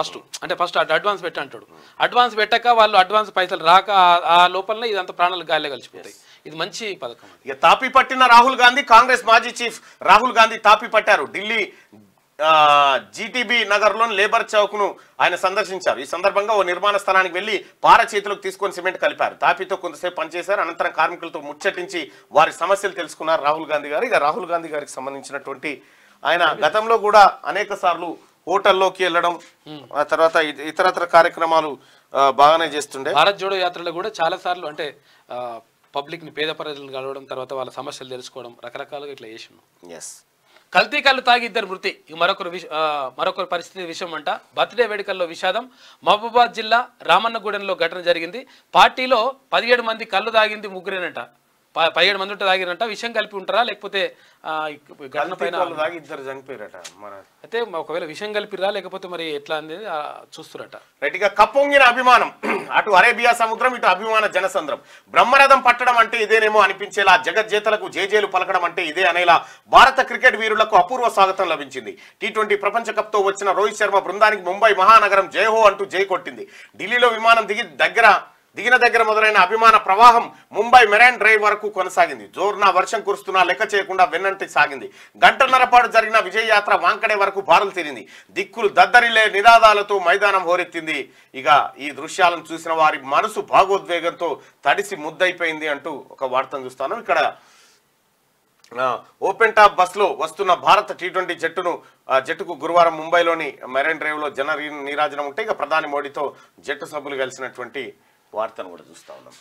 ఫస్ట్ అడ్వాన్స్ పెట్టి అంటాడు. అడ్వాన్స్ పెట్టాక వాళ్ళు అడ్వాన్స్ పైసలు రాక ఆ లోపలనే ఇదంతా ప్రాణాలు గాలిలో కలిసిపోతాయి. ఇది మంచి పథకం. ఇక తాపి పట్టిన రాహుల్ గాంధీ. కాంగ్రెస్ మాజీ చీఫ్ రాహుల్ గాంధీ తాపి పట్టారు. ఢిల్లీ జీటీబీ నగర్ లోని లేబర్ చౌక్ ను ఆయన సందర్శించారు. ఈ సందర్భంగా ఓ నిర్మాణ స్థలానికి వెళ్లి పార చేతులకు తీసుకొని సిమెంట్ కలిపారు. తాపితో కొంతసేపు పనిచేశారు. అనంతరం కార్మికులతో ముచ్చటించి వారి సమస్యలు తెలుసుకున్నారు రాహుల్ గాంధీ గారు. ఇక రాహుల్ గాంధీ గారికి సంబంధించినటువంటి ఆయన గతంలో కూడా అనేక సార్లు హోటల్లోకి వెళ్ళడం, ఆ తర్వాత ఇతరత్ర కార్యక్రమాలు బాగానే చేస్తుండే. భారత్ జోడో యాత్రలో కూడా చాలా సార్లు అంటే పబ్లిక్ ని, పేద ప్రజలను కలవడం, తర్వాత వాళ్ళ సమస్యలు తెలుసుకోవడం, రకరకాలుగా ఇట్లా చేసినాం. కల్తీ కళ్ళు తాగి 2 మృతి. మరొకరు పరిస్థితి విషయం అంట. బర్త్డే వేడుకల్లో విషాదం. మహబూబాద్ జిల్లా రామన్నగూడెంలో ఘటన జరిగింది. పార్టీలో 17 మంది కళ్ళు తాగింది ముగ్గురేనంట. 17 మంది ఉంటే తాగిరంట. విషయం కలిపి ఉంటారా లేకపోతే ఘటన పైన ఇద్దరు చనిపోయారట. అయితే ఒకవేళ విషయం కలిపిరా లేకపోతే మరి ఎట్లా అనేది చూస్తురట. రైట్ గా కప్పొంగిన అభిమానం. అటు అరేబియా సముద్రం, ఇటు అభిమాన జనసంద్రం. బ్రహ్మరథం పట్టడం అంటే ఇదేనేమో అనిపించేలా, జగజ్జేతలకు జేజేలు పలకడం అంటే ఇదే అనేలా భారత క్రికెట్ వీరులకు అపూర్వ స్వాగతం లభించింది. T20 ప్రపంచ కప్ తో వచ్చిన రోహిత్ శర్మ బృందానికి ముంబై మహానగరం జయహో అంటూ జై కొట్టింది. ఢిల్లీలో విమానం దిగి దగ్గర దిగిన దగ్గర మొదలైన అభిమాన ప్రవాహం ముంబై మెరైన్ డ్రైవ్ వరకు కొనసాగింది. జోర్నా వర్షం కురుస్తున్నా లెక్క చేయకుండా వెన్నంటి సాగింది. గంటన్నర పాటు జరిగిన విజయ యాత్ర వాంకడే వరకు బారులు తీరింది. దిక్కులు దద్దరిల్లే నినాదాలతో మైదానం హోరెత్తింది. ఇక ఈ దృశ్యాలను చూసిన వారి మనసు భాగోద్వేగంతో తడిసి ముద్దయిపోయింది అంటూ ఒక వార్తను చూస్తాను. ఇక్కడ ఓపెన్ టాప్ బస్సులో వస్తున్న భారత టీ20 జట్టుకు గురువారం ముంబైలోని మెరైన్ డ్రైవ్ లో జన నీరాజనం ఉంటే ఇక ప్రధాని మోడీతో జట్టు సభ్యులు కలిసినటువంటి వార్తను కూడా చూస్తా ఉన్నాం.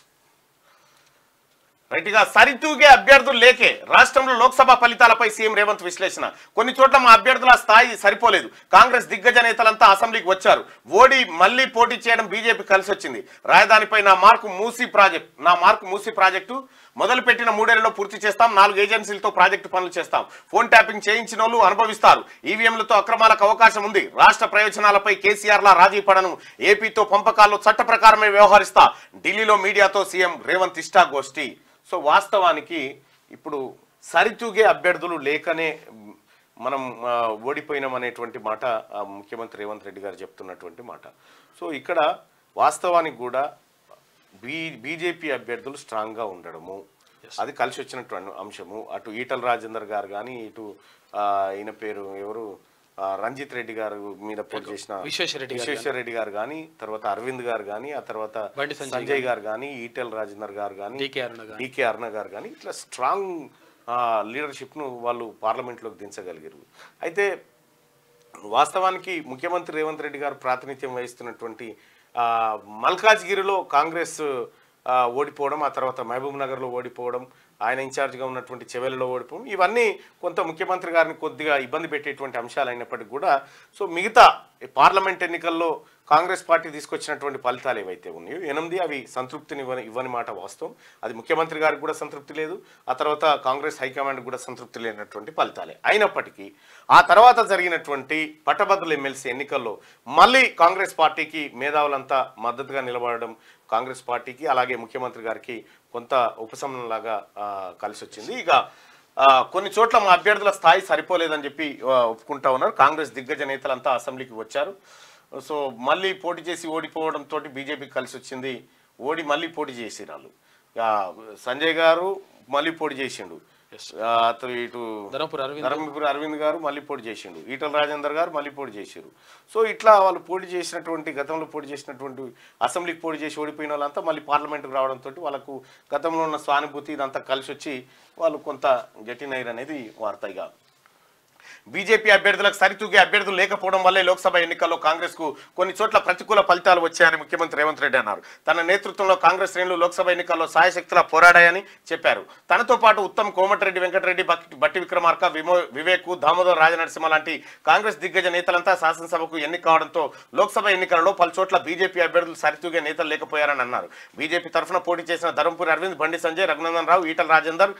రైట్గా సరితూగే అభ్యర్థులు లేకే రాష్ట్రంలో లోక్సభ ఫలితాలపై సీఎం రేవంత్ విశ్లేషణ. కొన్ని చోట్ల మా అభ్యర్థుల స్థాయి సరిపోలేదు. కాంగ్రెస్ దిగ్గజ నేతలంతా అసెంబ్లీకి వచ్చారు. ఓడి మళ్లీ పోటీ చేయడం బీజేపీ కలిసి వచ్చింది. రాజధానిపై నా మార్కు మూసీ ప్రాజెక్టు మొదలుపెట్టిన 3 ఏళ్లలో పూర్తి చేస్తాం. 4 ఏజెన్సీలతో ప్రాజెక్టు పనులు చేస్తాం. ఫోన్ ట్యాపింగ్ చేయించిన వాళ్ళు అనుభవిస్తారు. ఈవీఎంలతో అక్రమాలకు అవకాశం ఉంది. రాష్ట్ర ప్రయోజనాలపై కేసీఆర్లా రాజీ పడను. ఏపీతో పంపకాల్లో చట్ట ప్రకారమే వ్యవహరిస్తా. ఢిల్లీలో మీడియాతో సీఎం రేవంత్ ఇష్టాగోష్ఠి. సో వాస్తవానికి ఇప్పుడు సరితూగే అభ్యర్థులు లేకనే మనం ఓడిపోయినాం అనేటువంటి మాట ముఖ్యమంత్రి రేవంత్ రెడ్డి గారు చెప్తున్నటువంటి మాట. సో ఇక్కడ వాస్తవానికి కూడా బీజేపీ అభ్యర్థులు స్ట్రాంగ్గా ఉండడము అది కలిసి వచ్చినటువంటి అంశము. అటు ఈటల రాజేందర్ గారు కానీ ఇటు ఈయన పేరు ఎవరు రంజిత్ రెడ్డి గారు మీద పోటీ చేసిన విశ్వేశ్వర రెడ్డి గారు కానీ తర్వాత అరవింద్ గారు కానీ ఆ తర్వాత సంజయ్ గారు కానీ ఈటెల రాజేందర్ గారు కానీ డికే అరుణ గారు కానీ ఇట్లా స్ట్రాంగ్ లీడర్షిప్ను వాళ్ళు పార్లమెంట్లోకి దించగలిగారు. అయితే వాస్తవానికి ముఖ్యమంత్రి రేవంత్ రెడ్డి గారు ప్రాతినిధ్యం వహిస్తున్నటువంటి మల్కాజ్గిరిలో కాంగ్రెస్ ఓడిపోవడం, ఆ తర్వాత మహబూబ్ నగర్లో ఓడిపోవడం, ఆయన ఇన్ఛార్జ్గా ఉన్నటువంటి చెవెలలో ఓడిపోవడం, ఇవన్నీ కొంత ముఖ్యమంత్రి గారిని కొద్దిగా ఇబ్బంది పెట్టేటువంటి అంశాలు అయినప్పటికీ కూడా సో మిగతా పార్లమెంట్ ఎన్నికల్లో కాంగ్రెస్ పార్టీ తీసుకొచ్చినటువంటి ఫలితాలు ఏవైతే ఉన్నాయో 8 అవి సంతృప్తిని ఇవ్వని మాట వాస్తవం. అది ముఖ్యమంత్రి గారికి కూడా సంతృప్తి లేదు, ఆ తర్వాత కాంగ్రెస్ హైకమాండ్ కూడా సంతృప్తి లేనటువంటి ఫలితాలే. అయినప్పటికీ ఆ తర్వాత జరిగినటువంటి పట్టభద్రుల ఎమ్మెల్సీ ఎన్నికల్లో మళ్ళీ కాంగ్రెస్ పార్టీకి మేధావులంతా మద్దతుగా నిలబడడం కాంగ్రెస్ పార్టీకి అలాగే ముఖ్యమంత్రి గారికి కొంత ఉపశమనంలాగా కలిసి వచ్చింది. ఇక కొన్ని చోట్ల మా అభ్యర్థుల స్థాయి సరిపోలేదని చెప్పి ఒప్పుకుంటా ఉన్నారు. కాంగ్రెస్ దిగ్గజ నేతలంతా అసెంబ్లీకి వచ్చారు. సో మళ్ళీ పోటీ చేసి ఓడిపోవడంతో బీజేపీకి కలిసి వచ్చింది. మళ్ళీ పోటీ చేసిరాళ్ళు. సంజయ్ గారు మళ్ళీ పోటీ చేసిండు, ఇటు ధర్మపురి అరవింద్ గారు మళ్ళీ పోటీ చేసిండు, ఈటల రాజేందర్ గారు మళ్ళీ పోటీ చేశారు. సో ఇట్లా వాళ్ళు పోటీ చేసినటువంటి గతంలో పోటీ చేసినటువంటి అసెంబ్లీకి పోటీ చేసి ఓడిపోయిన వాళ్ళంతా మళ్ళీ పార్లమెంట్కి రావడంతో వాళ్ళకు గతంలో ఉన్న సానుభూతి ఇదంతా కలిసి వచ్చి వాళ్ళు కొంత గట్టినైర్ అనేది వార్తగా. బీజేపీ అభ్యర్థులకు సరితూగే అభ్యర్థులు లేకపోవడం వల్లే లోక్సభ ఎన్నికల్లో కాంగ్రెస్ కు కొన్ని చోట్ల ప్రతికూల ఫలితాలు వచ్చాయని ముఖ్యమంత్రి రేవంత్ రెడ్డి అన్నారు. తన నేతృత్వంలో కాంగ్రెస్ శ్రేణులు లోక్సభ ఎన్నికల్లో సాయశక్తులా పోరాడాయని చెప్పారు. తనతో పాటు ఉత్తమ్, కోమటిరెడ్డి వెంకటరెడ్డి, బట్టి విక్రమార్క, వివేక్, దామోదర్ రాజనరసింహ లాంటి కాంగ్రెస్ దిగ్గజ నేతలంతా శాసనసభకు ఎన్నిక కావడంతో లోక్సభ ఎన్నికలలో పలు చోట్ల బీజేపీ అభ్యర్థులు సరితూగే నేతలు లేకపోయారని అన్నారు. బీజేపీ తరఫున పోటీ చేసిన ధర్మపురి అరవింద్, బండి సంజయ్, రఘునందన్ రావు, ఈటల రాజేందర్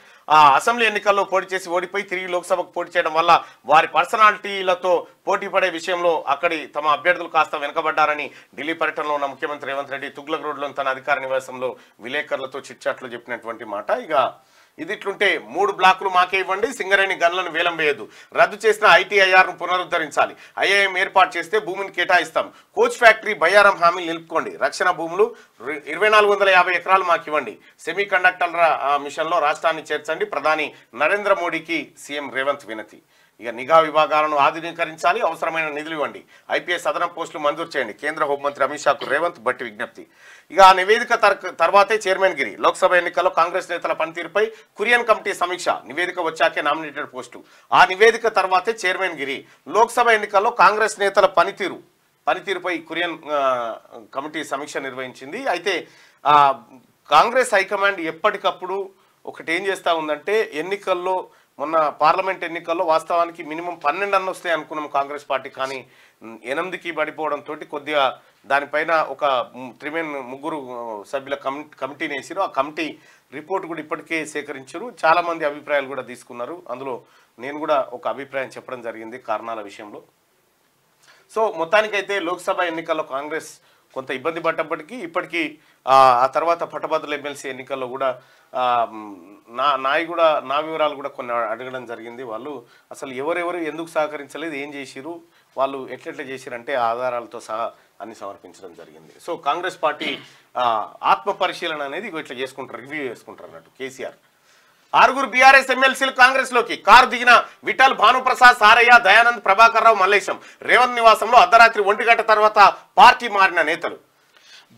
అసెంబ్లీ ఎన్నికల్లో పోటీ చేసి ఓడిపోయి తిరిగి లోక్సభకు పోటీ చేయడం వల్ల వారి పర్సనాలిటీలతో పోటీ పడే విషయంలో అక్కడి తమ అభ్యర్థులు కాస్త వెనుకబడ్డారని ఢిల్లీ పర్యటనలో ఉన్న ముఖ్యమంత్రి రేవంత్ రెడ్డి తుగ్లక్ రోడ్లోని తన అధికార నివాసంలో విలేకరులతో చిట్చాట్లు చెప్పినటువంటి మాట. ఇక ఇది ఇట్లుంటే 3 బ్లాకులు మాకే ఇవ్వండి, సింగరేణి గన్లను వేలం వేయద్దు, రద్దు చేసిన ఐటీఐఆర్ను పునరుద్ధరించాలి, ఐఐఎం ఏర్పాటు చేస్తే భూమిని కేటాయిస్తాం, కోచ్ ఫ్యాక్టరీ బయ్యారం హామీలు నిలుపుకోండి, రక్షణ భూములు 2450 ఎకరాలు మాకు ఇవ్వండి, సెమీ కండక్టర్ల మిషన్లో రాష్ట్రాన్ని చేర్చండి, ప్రధాని నరేంద్ర మోడీకి సీఎం రేవంత్ వినతి. ఇక నిఘా విభాగాలను ఆధునీకరించాలి, అవసరమైన నిధులు ఇవ్వండి, ఐపీఎస్ అదనపు పోస్టులు మంజూరు చేయండి, కేంద్ర హోంమంత్రి అమిత్ షాకు రేవంత్ బట్టి విజ్ఞప్తి. ఇక ఆ నివేదిక తర్వాతే చైర్మన్ గిరి, లోక్సభ ఎన్నికల్లో కాంగ్రెస్ నేతల పనితీరుపై కురియన్ కమిటీ సమీక్ష, నివేదిక వచ్చాకే నామినేటెడ్ పోస్టు, ఆ నివేదిక తర్వాతే చైర్మన్ గిరి, లోక్సభ ఎన్నికల్లో కాంగ్రెస్ నేతల పనితీరుపై కురియన్ కమిటీ సమీక్ష నిర్వహించింది. అయితే కాంగ్రెస్ హైకమాండ్ ఎప్పటికప్పుడు ఒకటి ఏం చేస్తూ ఉందంటే ఎన్నికల్లో మొన్న పార్లమెంట్ ఎన్నికల్లో వాస్తవానికి మినిమం 12 అన్న వస్తాయి అనుకున్నాం కాంగ్రెస్ పార్టీ, కానీ 8కి పడిపోవడంతో కొద్దిగా దానిపైన ఒక 3 సభ్యుల కమిటీని వేసారు. ఆ కమిటీ రిపోర్ట్ కూడా ఇప్పటికే సేకరించారు, చాలామంది అభిప్రాయాలు కూడా తీసుకున్నారు. అందులో నేను కూడా ఒక అభిప్రాయం చెప్పడం జరిగింది కారణాల విషయంలో. సో మొత్తానికైతే లోక్సభ ఎన్నికల్లో కాంగ్రెస్ కొంత ఇబ్బంది పడ్డప్పటికీ ఇప్పటికీ ఆ తర్వాత పట్టభద్రుల ఎమ్మెల్సీ ఎన్నికల్లో కూడా నా వివరాలు కూడా కొన్ని అడగడం జరిగింది. వాళ్ళు అసలు ఎవరెవరు ఎందుకు సహకరించలేదు, ఏం చేసిరు, వాళ్ళు ఎట్లెట్లా చేసిరంటే ఆధారాలతో సహా అన్ని సమర్పించడం జరిగింది. సో కాంగ్రెస్ పార్టీ ఆత్మ పరిశీలన అనేది ఇట్లా చేసుకుంటారు, రివ్యూ చేసుకుంటారు అన్నట్టు కేసీఆర్. 6 బీఆర్ఎస్ ఎమ్మెల్సీలు కాంగ్రెస్ లోకి. కారు దిగిన విఠల్, భానుప్రసాద్, సారయ్య, దయానంద్, ప్రభాకర్ రావు, మల్లేశం. రేవంత్ నివాసంలో అర్ధరాత్రి 1 గంట తర్వాత పార్టీ మారిన నేతలు.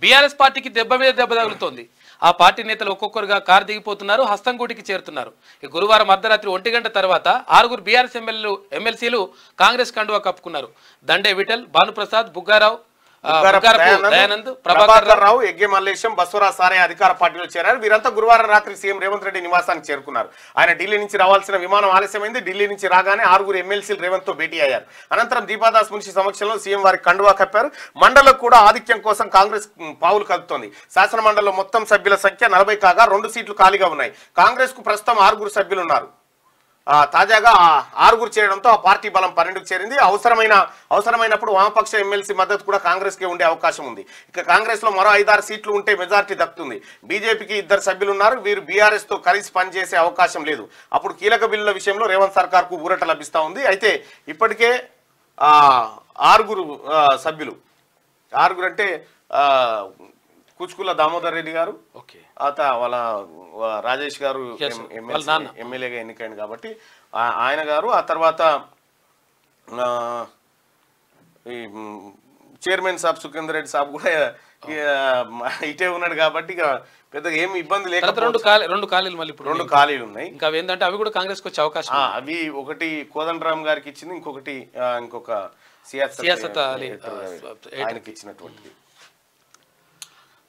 బీఆర్ఎస్ పార్టీకి దెబ్బ మీద దెబ్బ తగులుతోంది. ఆ పార్టీ నేతలు ఒక్కొక్కరుగా కారు దిగిపోతున్నారు, హస్తంగూటికి చేరుతున్నారు. గురువారం అర్ధరాత్రి 1 గంట తర్వాత 6 బీఆర్ఎస్ ఎమ్మెల్సీలు కాంగ్రెస్ కండువా కప్పుకున్నారు. దండే విఠల్, భానుప్రసాద్, బుగ్గారావు, దయానంద్, ప్రభాకర్ రావు, ఎగ్గే మల్లేశం, బస్వరాజ్, సారయ్య అధికార పార్టీలో చేరారు. వీరంతా గురువారం రాత్రి సీఎం రేవంత్ రెడ్డి నివాసానికి చేరుకున్నారు. ఆయన ఢిల్లీ నుంచి రావాల్సిన విమానం ఆలస్యమైంది. ఢిల్లీ నుంచి రాగానే 6 ఎమ్మెల్సీలు రేవంత్ తో భేటీ అయ్యారు. అనంతరం దీపాదాస్ మున్షి సమక్షంలో సీఎం వారికి కండువా కప్పారు. మండలిలో కూడా ఆధిక్యం కోసం కాంగ్రెస్ పావులు కలుపుతోంది. శాసన మండలిలో మొత్తం సభ్యుల సంఖ్య 40 కాగా 2 సీట్లు ఖాళీగా ఉన్నాయి. కాంగ్రెస్ కు ప్రస్తుతం 6 సభ్యులు ఉన్నారు. తాజాగా 6 చేరడంతో ఆ పార్టీ బలం 12కు చేరింది. అవసరమైనప్పుడు వామపక్ష ఎమ్మెల్సీ మద్దతు కూడా కాంగ్రెస్ కే ఉండే అవకాశం ఉంది. ఇక కాంగ్రెస్ లో మరో 5-6 సీట్లు ఉంటే మెజార్టీ దక్కుతుంది. బీజేపీకి 2 సభ్యులు ఉన్నారు. వీరు బీఆర్ఎస్ తో కలిసి పనిచేసే అవకాశం లేదు. అప్పుడు కీలక బిల్లుల విషయంలో రేవంత్ సర్కార్ కు ఊరట లభిస్తా ఉంది. అయితే ఇప్పటికే 6 సభ్యులు, 6 అంటే కుచ్కుల దామోదర్ రెడ్డి గారు, వాళ్ళ రాజేష్ గారు ఎమ్మెల్యేగా ఎన్నికైంది కాబట్టి ఆయన గారు, ఆ తర్వాత ఈ చైర్మన్ సాబ్ సుఖేందర్ రెడ్డి సాబ్ కూడా ఇటే ఉన్నాడు కాబట్టి ఇక పెద్దగా ఏమి ఇబ్బంది లేక 2 ఖాళీలు మళ్ళీ 2 ఖాళీలు ఉన్నాయి. ఇంకా ఏంటంటే అవి కూడా కాంగ్రెస్ కు వచ్చే అవకాశం. అవి ఒకటి కోదండరామ్ గారికి ఇచ్చింది, ఇంకొక సియాసత్ ఆయనకి ఇచ్చినటువంటిది.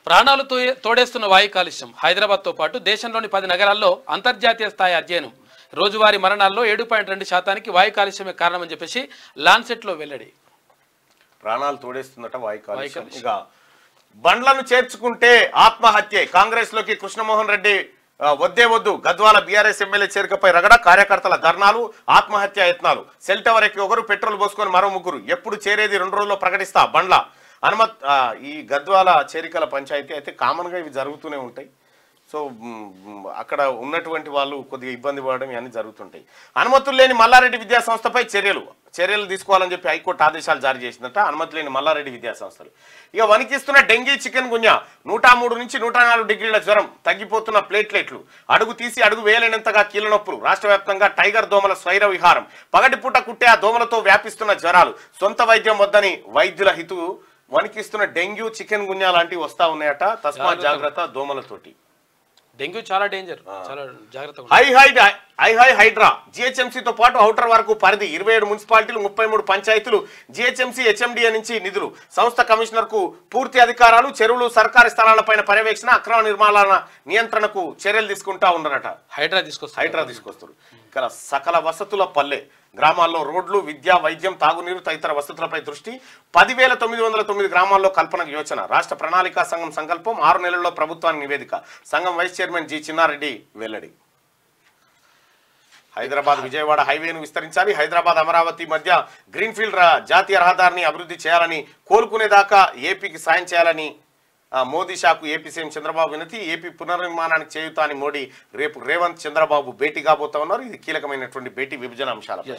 ప్రాణాలు తోడేస్తున్న వాయు కాలుష్యం. హైదరాబాద్తో పాటు దేశంలోని 10 నగరాల్లో అంతర్జాతీయ స్థాయి అధ్యయనం. రోజువారీ మరణాల్లో 7.2% వాయు కాలుష్యమే కారణమని చెప్పేసి లాన్సెట్లో వెల్లడి. ప్రాణాలు తోడేస్తుందట వాయు కాలుష్యం. ఇక బండ్లను చేర్చుకుంటే ఆత్మహత్యే. కాంగ్రెస్ లోకి కృష్ణమోహన్ రెడ్డి వద్దు. గద్వాల బీఆర్ఎస్ ఎమ్మెల్యే చేరికపై రగడ. కార్యకర్తల ధర్నాలు, ఆత్మహత్య యత్నాలు. సెల్ టవర్ ఎక్కి 1, పెట్రోల్ పోసుకొని మరో 3. ఎప్పుడు చేరేది 2 రోజుల్లో ప్రకటిస్తా బండ్ల. ఈ గద్వాల చేరికల పంచాయతీ అయితే కామన్ గా ఇవి జరుగుతూనే ఉంటాయి. సో అక్కడ ఉన్నటువంటి వాళ్ళు కొద్దిగా ఇబ్బంది పడడం ఇవన్నీ జరుగుతుంటాయి. అనుమతులు లేని మల్లారెడ్డి విద్యా సంస్థపై చర్యలు తీసుకోవాలని చెప్పి హైకోర్టు ఆదేశాలు జారీ చేసిందట. అనుమతి లేని మల్లారెడ్డి విద్యా సంస్థలు. ఇక వణికిస్తున్న డెంగీ, చికెన్ గున్యా. 103 నుంచి 104 డిగ్రీల జ్వరం. తగ్గిపోతున్న ప్లేట్లెట్లు. అడుగు తీసి అడుగు వేయలేనంతగా కీళ్ళ నొప్పులు. రాష్ట్ర వ్యాప్తంగా టైగర్ దోమల స్వైర విహారం. పగటిపూట కుట్టే ఆ దోమలతో వ్యాపిస్తున్న జ్వరాలు. సొంత వైద్యం వద్దని వైద్యుల హితువు. వణికిస్తున్న డెంగ్యూ, చికెన్ గున్యా లాంటివి వస్తా ఉన్నాయట. తస్మాత్ జాగ్రత్త దోమలతోటి. డెంగ్యూ చాలా డేంజర్, చాలా జాగ్రత్తగా. హైడ్రా. జిహెచ్ఎంసీతో పాటు ఔటర్ వరకు పరిధి 27 మున్సిపాలిటీలు, 33 పంచాయతీలు. జిహెచ్ఎంసీ, హెచ్ఎండిఏ నుంచి నిధులు. సంస్థ కమిషనర్ కు పూర్తి అధికారాలు. చెరువులు, సర్కారీ స్థలాలపైన పర్యవేక్షణ, అక్రమ నిర్మాణాల నియంత్రణకు చర్యలు తీసుకుంటా ఉన్నారట. హైడ్రా తీసుకొస్తారు. ఇక్కడ సకల వసతుల పల్లె. గ్రామాల్లో రోడ్లు, విద్య, వైద్యం, తాగునీరు తదితర వసతులపై దృష్టి. 10,909 గ్రామాల్లో కల్పనకు యోచన. రాష్ట్ర ప్రణాళికా సంఘం సంకల్పం. 6 నెలల్లో ప్రభుత్వానికి నివేదిక. సంఘం వైస్ చైర్మన్ జి చిన్నారెడ్డి వెల్లడి. హైదరాబాద్ విజయవాడ హైవేను విస్తరించాలి. హైదరాబాద్ అమరావతి మధ్య గ్రీన్ఫీల్డ్ జాతీయ రహదారిని అభివృద్ధి చేయాలని, కోలుకునేదాకా ఏపీకి సాయం చేయాలని మోదీ షాకు ఏపీ సీఎం చంద్రబాబు వినతి. ఏపీ పునర్నిర్మాణానికి చేయుతా అని మోడీ రేపు రేవంత్ చంద్రబాబు భేటీ కాబోతా ఉన్నారు. ఇది కీలకమైనటువంటి భేటీ విభజన అంశాలపై.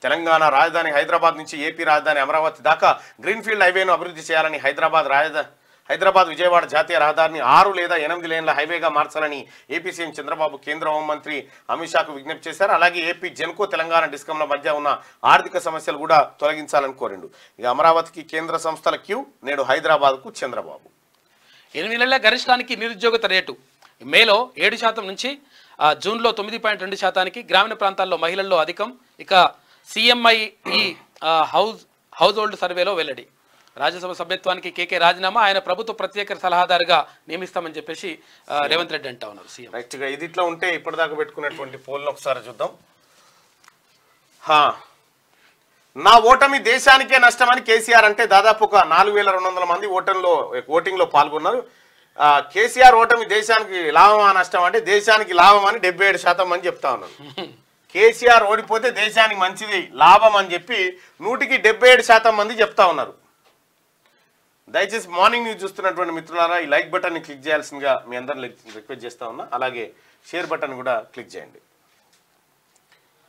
తెలంగాణ రాజధాని హైదరాబాద్ నుంచి ఏపీ రాజధాని అమరావతి దాకా గ్రీన్ఫీల్డ్ హైవేను అభివృద్ధి చేయాలని, హైదరాబాద్ విజయవాడ జాతీయ రహదారిని 6 లేదా 8 లేన్ల హైవేగా మార్చాలని ఏపీ సీఎం చంద్రబాబు కేంద్ర హోంమంత్రి అమిత్ షాకు విజ్ఞప్తి చేశారు. అలాగే ఏపీ జెన్కో, తెలంగాణ డిస్కంల మధ్య ఉన్న ఆర్థిక సమస్యలు కూడా తొలగించాలని కోరిండు. ఇక అమరావతికి కేంద్ర సంస్థల క్యూ. నేడు హైదరాబాద్కు చంద్రబాబు. 8 నెలల గరిష్టానికి నిరుద్యోగత రేటు. మేలో 7% నుంచి జూన్లో 9.2%. గ్రామీణ ప్రాంతాల్లో మహిళల్లో అధికం. ఇక సిఎంఐఈ హౌస్ హోల్డ్ సర్వేలో వెల్లడి. రాజ్యసభ సభ్యత్వానికి కేకే రాజీనామా. ఆయన ప్రభుత్వ ప్రత్యేక సలహాదారుగా నియమిస్తామని చెప్పేసి రేవంత్ రెడ్డి అంటా ఉన్నారు సీఎం. రైట్గా ఇది ఇట్లా ఉంటే ఇప్పటిదాకా పెట్టుకున్నటువంటి పోల్ను ఒకసారి చూద్దాం. నా ఓటమి దేశానికే నష్టమని కేసీఆర్ అంటే దాదాపు ఒక 4,200 మంది ఓటింగ్లో పాల్గొన్నారు. కేసీఆర్ ఓటమి దేశానికి లాభమా నష్టం అంటే దేశానికి లాభం అని 77% మంది చెప్తా ఉన్నారు. కేసీఆర్ ఓడిపోతే దేశానికి మంచిది లాభం అని చెప్పి 100కి 77% మంది చెప్తా ఉన్నారు. దయచేసి మార్నింగ్ న్యూస్ చూస్తున్నటువంటి మిత్రులారా ఈ లైక్ బటన్ని క్లిక్ చేయాల్సిందిగా మీ అందరిని రిక్వెస్ట్ చేస్తా ఉన్నా. అలాగే షేర్ బటన్ కూడా క్లిక్ చేయండి.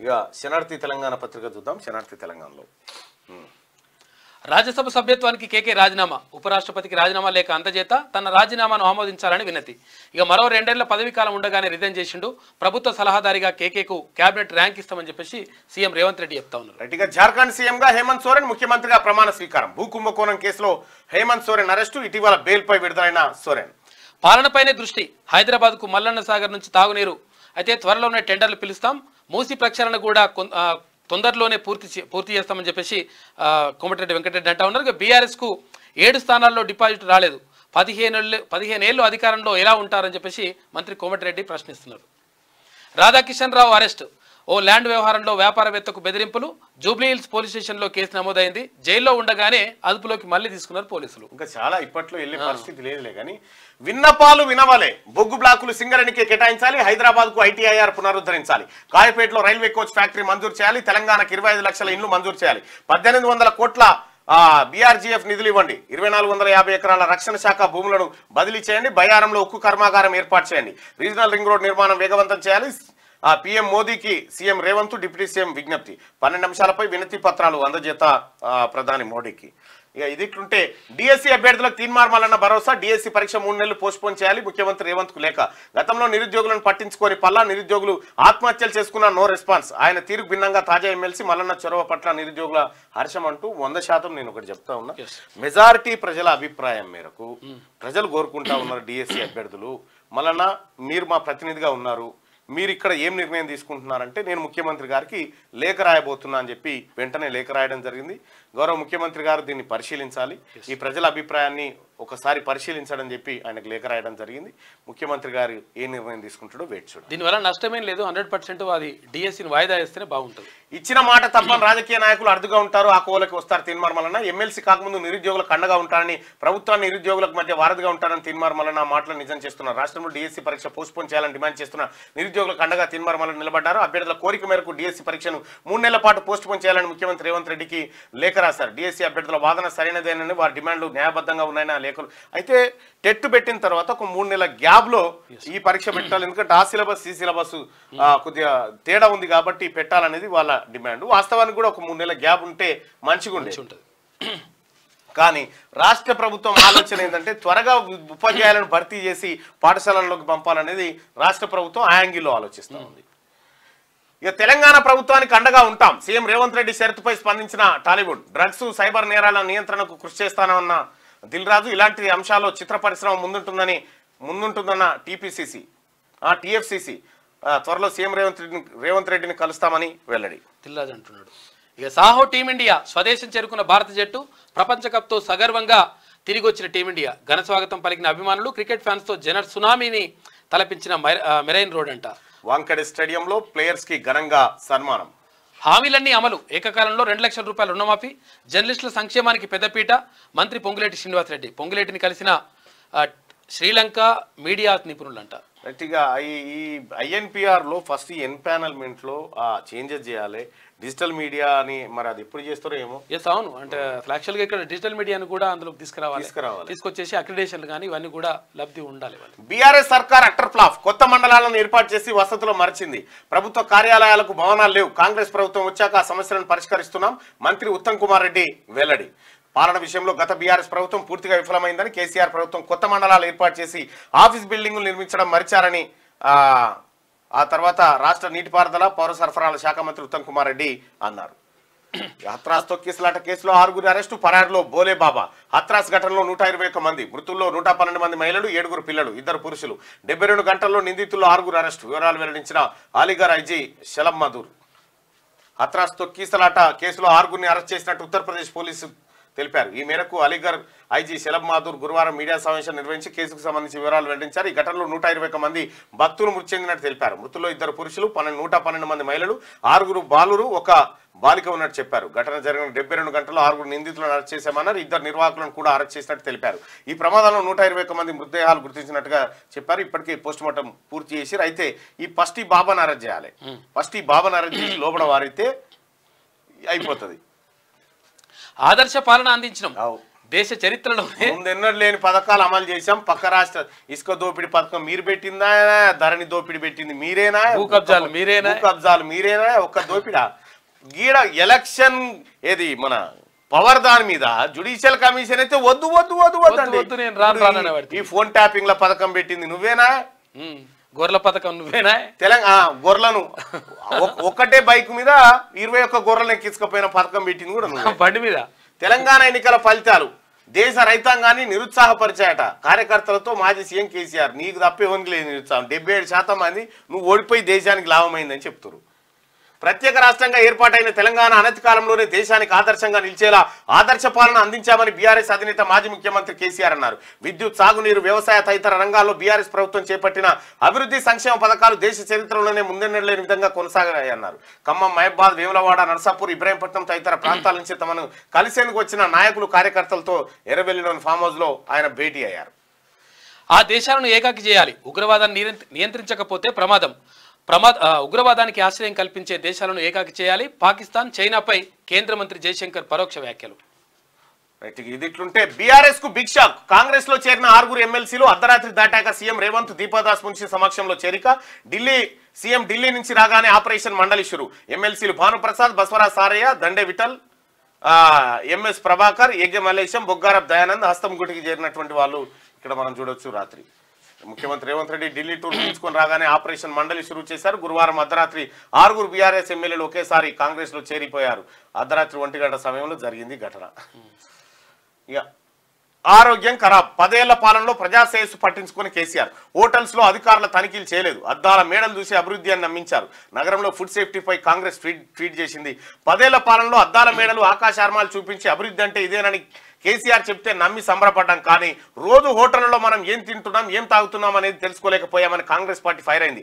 ఇక శనార్థి తెలంగాణ పత్రిక చూద్దాం. శనార్థి తెలంగాణలో రాజ్యసభ సభ్యత్వానికి కేకే రాజీనామా, ఉపరాష్ట్రపతికి రాజీనామా లేక అందజేత తన రాజీనామాను ఆమోదించాలని వినతి. ఇక మరో 2 ఏళ్ల పదవీ కాలం ఉండగానే రిజైన్ చేసిండు. ప్రభుత్వ సలహాదారిగా కేకేకు కేబినెట్ ర్యాంక్ ఇస్తామని చెప్పేసి సీఎం రేవంత్ రెడ్డి చెప్తా ఉన్నారు. రైట్గా జార్ఖండ్ సీఎంగా హేమంత్ సోరెన్, ముఖ్యమంత్రిగా ప్రమాణ స్వీకారం. భూ కుంభకోణం కేసులో హేమంత్ సోరెన్ అరెస్టు, ఇటీవల బెయిల్పై విడుదలైన సోరెన్. పాలనపైనే దృష్టి, హైదరాబాద్కు మల్లన్న సాగర్ నుంచి తాగునీరు అయితే త్వరలోనే టెండర్లు పిలుస్తాం, మూసి ప్రక్షాళన కూడా తొందరలోనే పూర్తి చేస్తామని చెప్పేసి కోమటిరెడ్డి వెంకటరెడ్డి అంటా ఉన్నారు. బీఆర్ఎస్కు 7 స్థానాల్లో డిపాజిట్ రాలేదు, 15 ఏళ్ళు అధికారంలో ఎలా ఉంటారని చెప్పేసి మంత్రి కోమటిరెడ్డి ప్రశ్నిస్తున్నారు. రాధాకిషన్ రావు అరెస్ట్, ఓ ల్యాండ్ వ్యవహారంలో వ్యాపారవేత్తకు బెదిరింపులు, జూబ్లీహిల్స్ పోలీస్ స్టేషన్లో కేసు నమోదైంది. జైల్లో ఉండగానే అదుపులోకి మళ్లీ తీసుకున్నారు పోలీసులు. ఇంకా చాలా ఇప్పట్లో వెళ్ళే పరిస్థితి లేదులే కానీ విన్నపాలు వినవాలే. బొగ్గు బ్లాకులు సింగరేణికే కేటాయించాలి, హైదరాబాద్ కు ఐటీఐఆర్ పునరుద్ధరించాలి, కాయపేటలో రైల్వే కోచ్ ఫ్యాక్టరీ మంజూరు చేయాలి, తెలంగాణకు 25 లక్షల ఇండ్లు మంజూరు చేయాలి, 1800 కోట్ల బీఆర్జీఎఫ్ నిధులు ఇవ్వండి, 2450 ఎకరాల రక్షణ శాఖ భూములను బదిలీ చేయండి, బయ్యారంలో ఉక్కు కర్మాగారం ఏర్పాటు చేయండి, రీజనల్ రింగ్ రోడ్ నిర్మాణం వేగవంతం చేయాలి. పీఎం మోదీకి సీఎం రేవంత్, డిప్యూటీ సీఎం విజ్ఞప్తి. 12 అంశాలపై వినతి పత్రాలు అందజేత ప్రధాని మోడీకి. ఇక ఇదిట్లుంటే డిఎస్సీ అభ్యర్థులకు తీన్మార్ మల్లన్న భరోసా, డిఎస్సీ పరీక్ష 3 నెలలు పోస్ట్పోన్ చేయాలి, ముఖ్యమంత్రి రేవంత్ కు లేఖ. గతంలో నిరుద్యోగులను పట్టించుకొని పల్లా, నిరుద్యోగులు ఆత్మహత్యలు చేసుకున్న నో రెస్పాన్స్. ఆయన తీరుకు భిన్నంగా తాజా ఎమ్మెల్సీ మల్లన్న చొరవ పట్ల నిరుద్యోగుల హర్షం అంటూ 100% నేను ఒకటి చెప్తా ఉన్నా. మెజారిటీ ప్రజల అభిప్రాయం మేరకు ప్రజలు కోరుకుంటా ఉన్నారు డిఎస్సీ అభ్యర్థులు, మల్లన్న మీరు మా ప్రతినిధిగా ఉన్నారు, మీరు ఇక్కడ ఏం నిర్ణయం తీసుకుంటున్నారంటే నేను ముఖ్యమంత్రి గారికి లేఖ రాయబోతున్నా అని చెప్పి వెంటనే లేఖ రాయడం జరిగింది. గౌరవ ముఖ్యమంత్రి గారు దీన్ని పరిశీలించాలి, ఈ ప్రజల అభిప్రాయాన్ని ఒకసారి పరిశీలించడం చెప్పి ఆయనకు లేఖ రాయడం జరిగింది. ముఖ్యమంత్రి గారు ఏ నిర్ణయం తీసుకుంటాడో వెయిట్ చూడండి. దీనివల్ల నష్టమేం లేదు, 100% అది డిఎస్సీని వాయిదా వేస్తేనే బాగుంటుంది. ఇచ్చిన మాట తప్పని రాజకీయ నాయకులు అడ్డుగా ఉంటారు, ఆ కోవలకి వస్తారు తీన్మార్ మల్లన్న. ఎమ్మెల్సీ కాకముందు నిరుద్యోగులకు అండగా ఉంటారని, ప్రభుత్వాన్ని నిరుద్యోగులకు మధ్య వారధిగా ఉంటారని తీన్మార్ మల్లన్న మాటలు నిజం చేస్తున్నారు. రాష్ట్రంలో డిఎస్సీ పరీక్ష పోస్ట్పోన్ చేయాలని డిమాండ్ చేస్తున్న నిరుద్యోగులకు అండగా తీన్మార్ మల్లన్న నిలబడ్డారు. అభ్యర్థుల కోరిక మేరకు డిఎస్సీ పరీక్షను 3 నెలల పాటు పోస్ట్పోన్ చేయాలని ముఖ్యమంత్రి రేవంత్ రెడ్డికి లేఖ రాశారు. డిఎస్సీ అభ్యర్థుల వాదన సరైనదేనని, వారి డిమాండ్లు న్యాయబద్ధంగా ఉన్నాయని ఆ లేఖలు. అయితే టెట్ పెట్టిన తర్వాత ఒక 3 నెలల గ్యాప్ లో ఈ పరీక్ష పెట్టాలి, ఎందుకంటే ఆ సిలబస్ ఈ సిలబస్ కొద్దిగా తేడా ఉంది కాబట్టి పెట్టాలనేది వాళ్ళ డిమాండ్. వాస్తవానికి కూడా ఒక 3 నెలల గ్యాప్ ఉంటే మంచిగా ఉంటుంది. కానీ రాష్ట్ర ప్రభుత్వం ఆలోచన ఏంటంటే త్వరగా ఉపాధ్యాయులను భర్తీ చేసి పాఠశాలల్లోకి పంపాలనేది రాష్ట్ర ప్రభుత్వం ఆ యాంగిల్లో ఆలోచిస్తూ ఉంది. ఇక తెలంగాణ ప్రభుత్వానికి అండగా ఉంటాం, సీఎం రేవంత్ రెడ్డి షరతుపై స్పందించిన టాలీవుడ్. డ్రగ్స్, సైబర్ నేరాల నియంత్రణకు కృషి చేస్తానన్న దిల్ రాజు. ఇలాంటి అంశాల్లో చిత్ర పరిశ్రమ ముందుంటుందన్న టీఎఫ్సీసీ త్వరలో సీఎం రేవంత్ రెడ్డిని కలుస్తామని వెల్లడి. దిల్ రాజు అంటున్నాడు. ఇక సాహో టీమిండియా స్వదేశం చేరుకున్న భారత జట్టు, ప్రపంచ కప్తో సగర్వంగా తిరిగి వచ్చిన టీమిండియా. ఘన స్వాగతం పలికిన అభిమానులు, క్రికెట్ ఫ్యాన్స్ తో జనర్ సునామీని తలపించిన మెరైన్ రోడ్ అంట. వాంఖడే స్టేడియంలో ప్లేయర్స్ కి ఘనంగా సన్మానం. హామీలన్నీ అమలు, ఏకకాలంలో 2 లక్షల రూపాయల రుణమాఫీ, జర్నలిస్టుల సంక్షేమానికి పెద్దపీట. మంత్రి పొంగులేటి శ్రీనివాసరెడ్డి పొంగులేటిని కలిసిన శ్రీలంక మీడియా నిపుణులంట. గట్టిగా ఈ INPR లో ఫస్ట్ ఎన్పానల్మెంట్ లో చేంజెస్ చేయాలి, డిజిటల్ మీడియా అని. మరి అది ఎప్పుడు చేస్తారో ఏమో. ఎస్ అవును, అంటే యాక్చువల్ గా ఇక్కడ డిజిటల్ మీడియాను కూడా అందులో తీసుకురావాలి, తీసుకొచ్చేసి అక్రిడేషన్లు కానీ ఇవన్నీ కూడా లబ్ధి ఉండాలి. బీఆర్ఎస్ సర్కార్ అట్టర్ ఫ్లాప్, కొత్త మండలాలను ఏర్పాటు చేసి వసతులు మరిచింది. ప్రభుత్వ కార్యాలయాలకు భవనాలు లేవు, కాంగ్రెస్ ప్రభుత్వం వచ్చాక ఆ సమస్యలను పరిష్కరిస్తున్నాం, మంత్రి ఉత్తమ్ కుమార్ రెడ్డి వెల్లడి. పాలన విషయంలో గత బీఆర్ఎస్ ప్రభుత్వం పూర్తిగా విఫలమైందని, కేసీఆర్ ప్రభుత్వం కొత్త మండలాలు ఏర్పాటు చేసి ఆఫీస్ బిల్డింగులు నిర్మించడం మరిచారని ఆ తర్వాత రాష్ట్ర నీటిపారుదల పౌర సరఫరాల శాఖ మంత్రి ఉత్తమ్ కుమార్ రెడ్డి అన్నారు. హత్రాస్ తొక్కిసలాట కేసులో 6 అరెస్టు, పరారులో బోలే బాబా. హత్రాస్ ఘటనలో 121 మంది, మృతుల్లో 112 మంది మహిళలు, 7 పిల్లలు, 2 పురుషులు. 72 గంటల్లో నిందితుల్లో 6 అరెస్టు. వివరాలు వెల్లడించిన అలీగర్ ఐజీ షలం మధూర్. హత్రాస్ తొక్కిసలాట కేసులో 6 అరెస్ట్ చేసినట్టు ఉత్తరప్రదేశ్ పోలీసు తెలిపారు. ఈ మేరకు అలీగర్ ఐజీ షలం మాథూర్ గురువారం మీడియా సమావేశం నిర్వహించి కేసుకు సంబంధించి వివరాలు వెల్లడించారు. ఈ ఘటనలో 121 మంది భక్తులు మృతి చెందినట్టు తెలిపారు. మృతుల్లో 2 పురుషులు, 112 మంది మహిళలు, 6 బాలురు, 1 బాలిక ఉన్నట్టు చెప్పారు. ఘటన జరిగిన 72 గంటల్లో 6 నిందితులను అరెస్ట్ చేశామన్నారు. 2 నిర్వాహకులను కూడా అరెస్ట్ చేసినట్టు తెలిపారు. ఈ ప్రమాదంలో 121 మంది మృతదేహాలు గుర్తించినట్టుగా చెప్పారు. ఇప్పటికే పోస్ట్ మార్టం పూర్తి చేశారు. అయితే ఈ ఫస్ట్ ఈ బాబాను అరెస్ట్ చేయాలి, ఫస్ట్ ఈ బాబాను అరెస్ట్ చేసి లోపల వారైతే అయిపోతుంది. ఆదర్శ పాలన అందించడం దేశ చరిత్రలో ముందెన్నడూ లేని పథకాలు అమలు చేశాం. పక్క రాష్ట్ర ఇసుక దోపిడీ పథకం మీరు పెట్టిందా, ధరణి దోపిడీ పెట్టింది మీరేనా, భూ కబ్జాలు మీరేనా, ఒక్క దోపిడా. గీడ ఎలక్షన్ ఏది మన పవర్ దాని మీద జుడిషియల్ కమిషన్ అయితే వద్దు వద్దు వద్దు వద్దు వద్దు, నేను రాను ఈ ఫోన్ ట్యాపింగ్ ల పథకం పెట్టింది నువ్వేనా? గొర్రెల పథకం నువ్వేనా? తెలంగాణ గొర్రెలను ఒక్కటే బైక్ మీద 21 గొర్రెలను ఎక్కించుకపోయిన పథకం పెట్టింది కూడా నువ్వు. బండి మీద. తెలంగాణ ఎన్నికల ఫలితాలు దేశ రైతాంగాన్ని నిరుత్సాహపరిచాయట కార్యకర్తలతో మాజీ సీఎం కేసీఆర్. నీకు తప్ప ఎవరికి లేదు నిరుత్సాహం. 77% మంది నువ్వు ఓడిపోయి దేశానికి లాభమైందని చెప్తున్నారు. ప్రత్యేక రాష్ట్రంగా ఏర్పాటైన తెలంగాణ అనతి కాలంలోనే దేశానికి ఆదర్శంగా నిలిచేలా ఆదర్శ పాలన అందించామని బీఆర్ఎస్ అధినేత మాజీ ముఖ్యమంత్రి కేసీఆర్ అన్నారు. విద్యుత్, సాగునీరు, వ్యవసాయ తదితర రంగాల్లో బీఆర్ఎస్ ప్రభుత్వం చేపట్టిన అభివృద్ధి సంక్షేమ పథకాలు దేశ చరిత్రలోనే ముందెన్నలేని విధంగా కొనసాగాయన్నారు. ఖమ్మం, మహబూబాద్, వేములవాడ, నర్సాపూర్, ఇబ్రాహీంపట్నం తదితర ప్రాంతాల నుంచి తమను కలిసేందుకు వచ్చిన నాయకులు, కార్యకర్తలతో ఎర్రవెల్లిలోని ఫామ్ హౌస్ లో ఆయన భేటీ అయ్యారు. ఆ దేశాలను ఏకాకి చేయాలి, ఉగ్రవాదాన్ని నియంత్రించకపోతే ప్రమాదం. ఉగ్రవాదానికి ఆశ్రయం కల్పించే దేశాలను ఏకాకి చేయాలి. పాకిస్తాన్, చైనాపై కేంద్ర మంత్రి జయశంకర్ పరోక్ష వ్యాఖ్యలు. ఇది ఇట్లుంటే బీఆర్ఎస్ కు బిగ్ షాక్. కాంగ్రెస్ లో చేరిన 6 ఎమ్మెల్సీలు అర్ధరాత్రి దాటాక సీఎం రేవంత్, దీపాదాస్ మున్షి సమక్షంలో చేరిక. సీఎం ఢిల్లీ నుంచి రాగానే ఆపరేషన్ మండలి షురు. ఎమ్మెల్సీలు భానుప్రసాద్, బస్వరాజ్ సారయ్య, దండే విఠల్, ఎంఎస్ ప్రభాకర్, యజ్ఞ మల్లేశం, బొగ్గారప్ దయానంద్ హస్తంగుటికి చేరినటువంటి వాళ్ళు ఇక్కడ మనం చూడొచ్చు. రాత్రి ముఖ్యమంత్రి రేవంత్ రెడ్డి ఢిల్లీ టూర్ ముగించుకొని రాగానే ఆపరేషన్ మండలి షురూ చేశారు. గురువారం అర్ధరాత్రి 6 బీఆర్ఎస్ ఎమ్మెల్యేలు ఒకేసారి కాంగ్రెస్ లో చేరిపోయారు. అర్ధరాత్రి 1 గంట సమయంలో జరిగింది ఘటన. ఇక ఆరోగ్యం ఖరాబ్. 10 ఏళ్ల పాలనలో ప్రజాశ్రేయస్సు పట్టించుకుని కేసీఆర్. హోటల్స్ లో అధికారుల తనిఖీలు చేయలేదు, అద్దాల మేడలు చూసి అభివృద్ధి అని నమ్మించారు. నగరంలో ఫుడ్ సేఫ్టీపై కాంగ్రెస్ ట్వీట్ చేసింది. 10 ఏళ్ల పాలనలో అద్దాల మేడలు, ఆకాశార్మాలు చూపించి అభివృద్ధి అంటే ఇదేనని కేసీఆర్ చెప్తే నమ్మి సంబరపడ్డాం. కానీ రోజు హోటళ్లలో మనం ఏం తింటున్నాం, ఏం తాగుతున్నాం అనేది తెలుసుకోలేకపోయామని కాంగ్రెస్ పార్టీ ఫైర్ అయింది.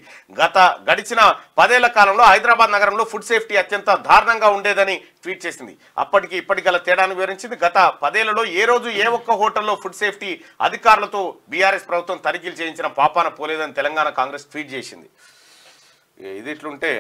గడిచిన 10 ఏళ్ల కాలంలో హైదరాబాద్ నగరంలో ఫుడ్ సేఫ్టీ అత్యంత దారుణంగా ఉండేదని ట్వీట్ చేసింది. అప్పటికి ఇప్పటికల తేడాను వివరించింది. గత 10 ఏళ్లలో ఏ రోజు ఏ ఒక్క హోటల్లో ఫుడ్ సేఫ్టీ అధికారులతో బీఆర్ఎస్ ప్రభుత్వం తనిఖీలు చేయించిన పాపాన పోలేదని తెలంగాణ కాంగ్రెస్ ట్వీట్ చేసింది. ఇది ఇట్లుంటే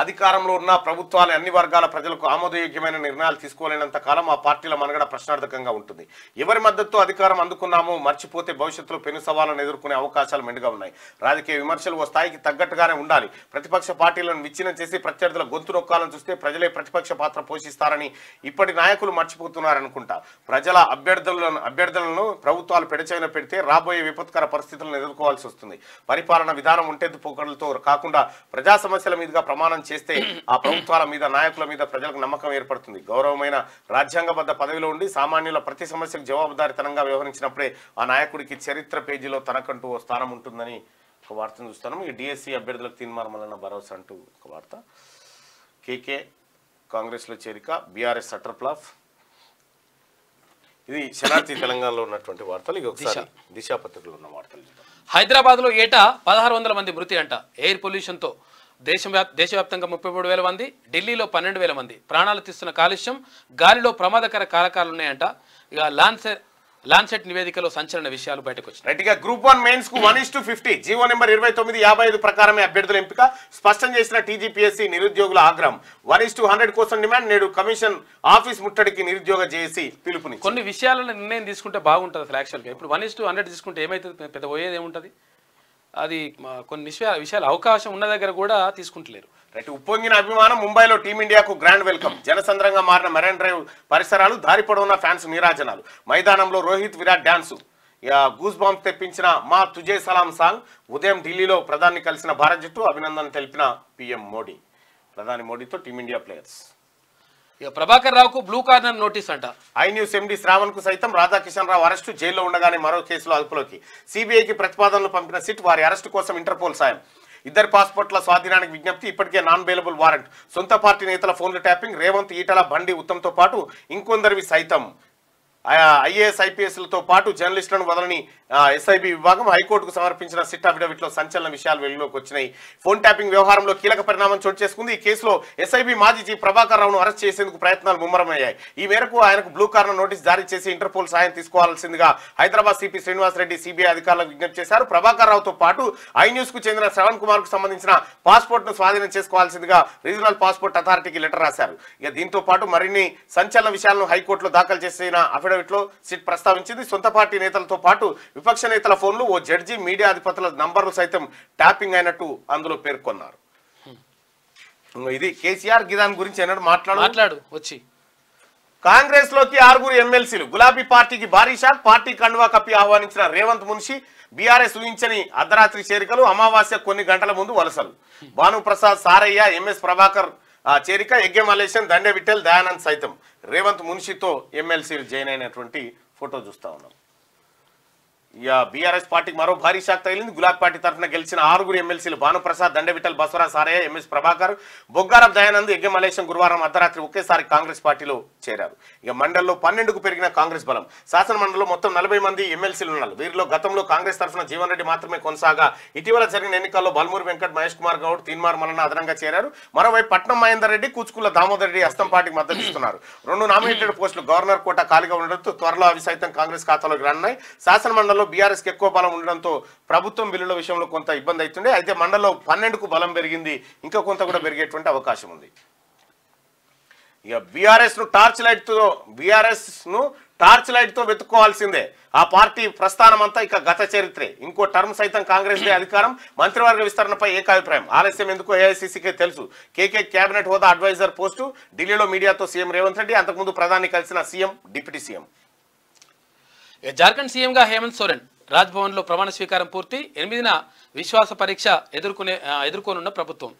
అధికారంలో ఉన్న ప్రభుత్వాలు అన్ని వర్గాల ప్రజలకు ఆమోదయోగ్యమైన నిర్ణయాలు తీసుకోలేనంత కాలం ఆ పార్టీల మనగడ ప్రశ్నార్థకంగా ఉంటుంది. ఎవరి మద్దతుతో అధికారం అందుకున్నామో మర్చిపోతే భవిష్యత్తులో పెను సవాళ్లను ఎదుర్కొనే అవకాశాలు మెండుగా ఉన్నాయి. రాజకీయ విమర్శలు ఓ స్థాయికి తగ్గట్టుగానే ఉండాలి. ప్రతిపక్ష పార్టీలను విచ్ఛిన్నం చేసి ప్రత్యర్థుల గొంతు నొక్కాలను చూస్తే ప్రజలే ప్రతిపక్ష పాత్ర పోషిస్తారని ఇప్పటి నాయకులు మర్చిపోతున్నారనుకుంటా. ప్రజల అభ్యర్థులను ప్రభుత్వాలు పెడచైన పెడితే రాబోయే విపత్కర పరిస్థితులను ఎదుర్కోవాల్సి వస్తుంది. పరిపాలన విధానం ఒంటెద్దు పోకడలతో కాకుండా ప్రజా సమస్యల మీదుగా ప్రమాణం చేస్తే ఆ ప్రభుత్వాల మీద, నాయకుల మీద ప్రజలకు నమ్మకం ఏర్పడుతుంది. గౌరవమైన రాజ్యాంగబద్ధ పదవిలో ఉండి సామాన్యుల ప్రతి సమస్యకు జవాబుదారితనంగా వ్యవహరించినప్పుడే ఆ నాయకుడికి చరిత్ర పేజీలో తనకంటూ ఓ స్థానం ఉంటుందని ఒక వార్తను చూస్తున్నాం. ఈ డిఎస్సి అభ్యర్థులకు తీర్మానమలన్న భరోసా అంటూ ఒక వార్త. కేకే కాంగ్రెస్లో చేరిక, బీఆర్ఎస్ సటర్ప్లాఫ్. ఇది శనార్థి తెలంగాణలో ఉన్నటువంటి వార్తలు. ఇక ఒకసారి దిశ పత్రికలో ఉన్న వార్తలు. హైదరాబాద్లో ఏటా 1600 మంది మృతి అంట ఎయిర్ పొల్యూషన్తో. దేశవ్యాప్తంగా 33,000 మంది, ఢిల్లీలో 12,000 మంది ప్రాణాలు తీస్తున్న కాలుష్యం, గాలిలో ప్రమాదకర కారకాలున్నాయంట. ఇక లాన్సెట్ నివేదికలో సంచలన విషయాలు బయటకు వచ్చినాయి. రైట్ గా గ్రూప్ 1 మెయిన్స్ కు 1:50 జీవో నెంబర్ 2955 ప్రకారమే అభ్యర్థుల ఎంపిక స్పష్టం చేసిన టీజీపీఎస్సీ. నిరుద్యోగుల ఆగ్రహం. 1:100 కోసం డిమాండ్. నేడు కమిషన్ ఆఫీస్ ముట్టడికి నిరుద్యోగ జేఏసీ పిలుపుని. కొన్ని విషయాలను నిర్ణయం తీసుకుంటే బాగుంటుంది అసలు. యాక్చువల్గా ఇప్పుడు 1:100 తీసుకుంటే ఏమైతుంది, పెద్ద పోయేది ఏముంటుంది. అది కొన్ని విషయాలు అవకాశం ఉన్న దగ్గర కూడా తీసుకుంటలేరు. రైట్. ఉప్పొంగిన అభిమానం. ముంబైలో టీమిండియాకు గ్రాండ్ వెల్కమ్. జనసంద్రంగా మారిన మెరైన్ డ్రైవ్ పరిసరాలు, దారి పొడవున ఫ్యాన్స్ నీరాజనాలు. మైదానంలో Rohit, Virat dance. Goose bumps తెప్పించిన మా తుజే సలాం సాంగ్. ఉదయం ఢిల్లీలో ప్రధాని కలిసిన భారత్ జట్టు. అభినందన తెలిపిన పీఎం మోడీ. ప్రధాని మోడీతో టీమిండియా ప్లేయర్స్. ఇక ప్రభాకర్ రావుకు బ్లూ కార్నర్ నోటీస్ అంట. ఐ న్యూస్ ఎండీ శ్రావణ్ కు సైతం. రాధాకిషన్ రావు అరెస్టు. జైల్లో ఉండగానే మరో కేసులో అదుపులోకి. సిబిఐకి ప్రతిపాదనలు పంపిన సిట్. వారి అరెస్టు కోసం ఇంటర్పోల్ సాయం. 2 పాస్పోర్ట్ల స్వాధీనానికి విజ్ఞప్తి. ఇప్పటికే నాన్ బెయిలబుల్ వారెంట్. సొంత పార్టీ నేతల ఫోన్లు ట్యాపింగ్. రేవంత్, ఈటల, బండి, ఉత్తమ్తో పాటు ఇంకొందరివి సైతం. ఐఏఎస్, ఐపీఎస్లతో పాటు జర్నలిస్టులను వదలని ఎస్ఐబి విభాగం. హైకోర్టుకు సమర్పించిన సిట్ అఫిడవిట్ లో సంచలన విషయాలు వెలుగులోకి వచ్చినాయి. ఫోన్ ట్యాపింగ్ వ్యవహారంలో కీలక పరిణామం చోటు చేసుకుంది. ఈ కేసులో ఎస్ఐబి మాజీ చీఫ్ ప్రభాకర్ రావును అరెస్ట్ చేసేందుకు ప్రయత్నాలు ముమ్మరమయ్యాయి. ఈ మేరకు ఆయనకు బ్లూ కార్నర్ నోటీస్ జారీ చేసి ఇంటర్పోల్ సాయం తీసుకోవాల్సిందిగా హైదరాబాద్ సిపి శ్రీనివాస్ రెడ్డి సిబిఐ అధికారులకు విజ్ఞప్తి చేశారు. ప్రభాకర్ రావుతో పాటు ఐ న్యూస్ కు చెందిన శ్రవణ్ కుమార్ కు సంబంధించిన పాస్పోర్ట్ ను స్వాధీనం చేసుకోవాల్సిందిగా రీజనల్ పాస్పోర్ట్ అథారిటీకి లెటర్ రాశారు. ఇక దీంతో పాటు మరిన్ని సంచలన విషయాలను హైకోర్టులో దాఖలు చేసిన అఫిడవిట్ లో సిట్ ప్రస్తావించింది. సొంత పార్టీ నేతలతో పాటు విపక్ష నేతల ఫోన్లు, ఓ జడ్జి, మీడియా అధిపతుల నంబర్లు సైతం ట్యాపింగ్ అయినట్టు అందులో పేర్కొన్నారు. ఇది కేసీఆర్ దాని గురించి ఏనాడు మాట్లాడు వచ్చి. కాంగ్రెస్ లోకి 6 ఎమ్మెల్సీలు. గులాబీ పార్టీకి భారీ షాక్. పార్టీ కండువా కప్పి ఆహ్వానించిన రేవంత్ మున్షి. బీఆర్ఎస్ ఊహించని అర్ధరాత్రి చేరికలు. అమావాస్య కొన్ని గంటల ముందు వలసలు. భానుప్రసాద్, సారయ్య, ఎంఎస్ ప్రభాకర్ చేరిక. యజ్ఞ మల్లేశన్, దండే విఠల్, దయానంద్ సైతం రేవంత్ మున్షితో ఎమ్మెల్సీలు జాయిన్ అయినటువంటి ఫోటో చూస్తా ఉన్నాం. ఇక బీఆర్ఎస్ పార్టీకి మరో భారీ షాక్ తగిలింది. గులాబీ పార్టీ తరఫున గెలిచిన 6 ఎమ్మెల్సీలు భానుప్రసాద్, దండే విఠల్, బసవరాజ్, సారయ్య, ఎంఎస్ ప్రభాకర్, బొగ్గారం దయానంద్, యజ్ఞ మల్లేశం గురువారం అర్ధరాత్రి ఒకేసారి కాంగ్రెస్ పార్టీలో చేరారు. ఇక మండలిలో 12కు పెరిగిన కాంగ్రెస్ బలం. శాసన మండలిలో మొత్తం 40 మంది ఎమ్మెల్సీలు ఉన్నారు. వీరిలో గతంలో కాంగ్రెస్ తరఫున జీవన్ రెడ్డి మాత్రమే కొనసాగా ఇటీవల జరిగిన ఎన్నికల్లో బల్మూరి వెంకట్, మహేష్ కుమార్ గౌడ్, తీన్మార్ మల్లన్న అదనంగా చేరారు. మరోవైపు పట్నం మహేందర్ రెడ్డి, కూచుకుల దామోదర్ రెడ్డి హస్తం పార్టీకి మద్దతు ఇస్తున్నారు. 2 నామినేటెడ్ పోస్టులు గవర్నర్ కోటా ఖాళీగా ఉండడంతో త్వరలో అవి సైతం కాంగ్రెస్ ఖాతాలోకి రానున్నాయి. శాసన మండలిలో బీఆర్ఎస్ కి ఎక్కువ బలం ఉండడంతో ప్రభుత్వం బిల్లుల విషయంలో కొంత ఇబ్బంది అవుతుంది. అయితే మండలిలో 12కు బలం పెరిగింది. ఇంకా కొంత కూడా పెరిగేటువంటి అవకాశం ఉంది. ఇక బీఆర్ఎస్ ను టార్చ్ లైట్ తో వెతుక్కోవాల్సిందే. ఆ పార్టీ ప్రస్థానం అంతా ఇక గత చరిత్రే. ఇంకో టర్మ్ సైతం కాంగ్రెస్ దే అధికారం. మంత్రివర్గ విస్తరణపై ఏకాభిప్రాయం. ఆలస్యం ఎందుకో ఏఐసీసీకే తెలుసు. కేకే కేబినెట్ హోదా అడ్వైజర్ పోస్టు. ఢిల్లీలో మీడియాతో సీఎం రేవంత్ రెడ్డి. అంతకుముందు ప్రధాని కలిసిన సీఎం, డిప్యూటీ సీఎం. జార్ఖండ్ సీఎంగా హేమంత్ సోరెన్. రాజ్భవన్లో ప్రమాణ స్వీకారం పూర్తి. 8న విశ్వాస పరీక్ష ఎదుర్కొనున్న ప్రభుత్వం.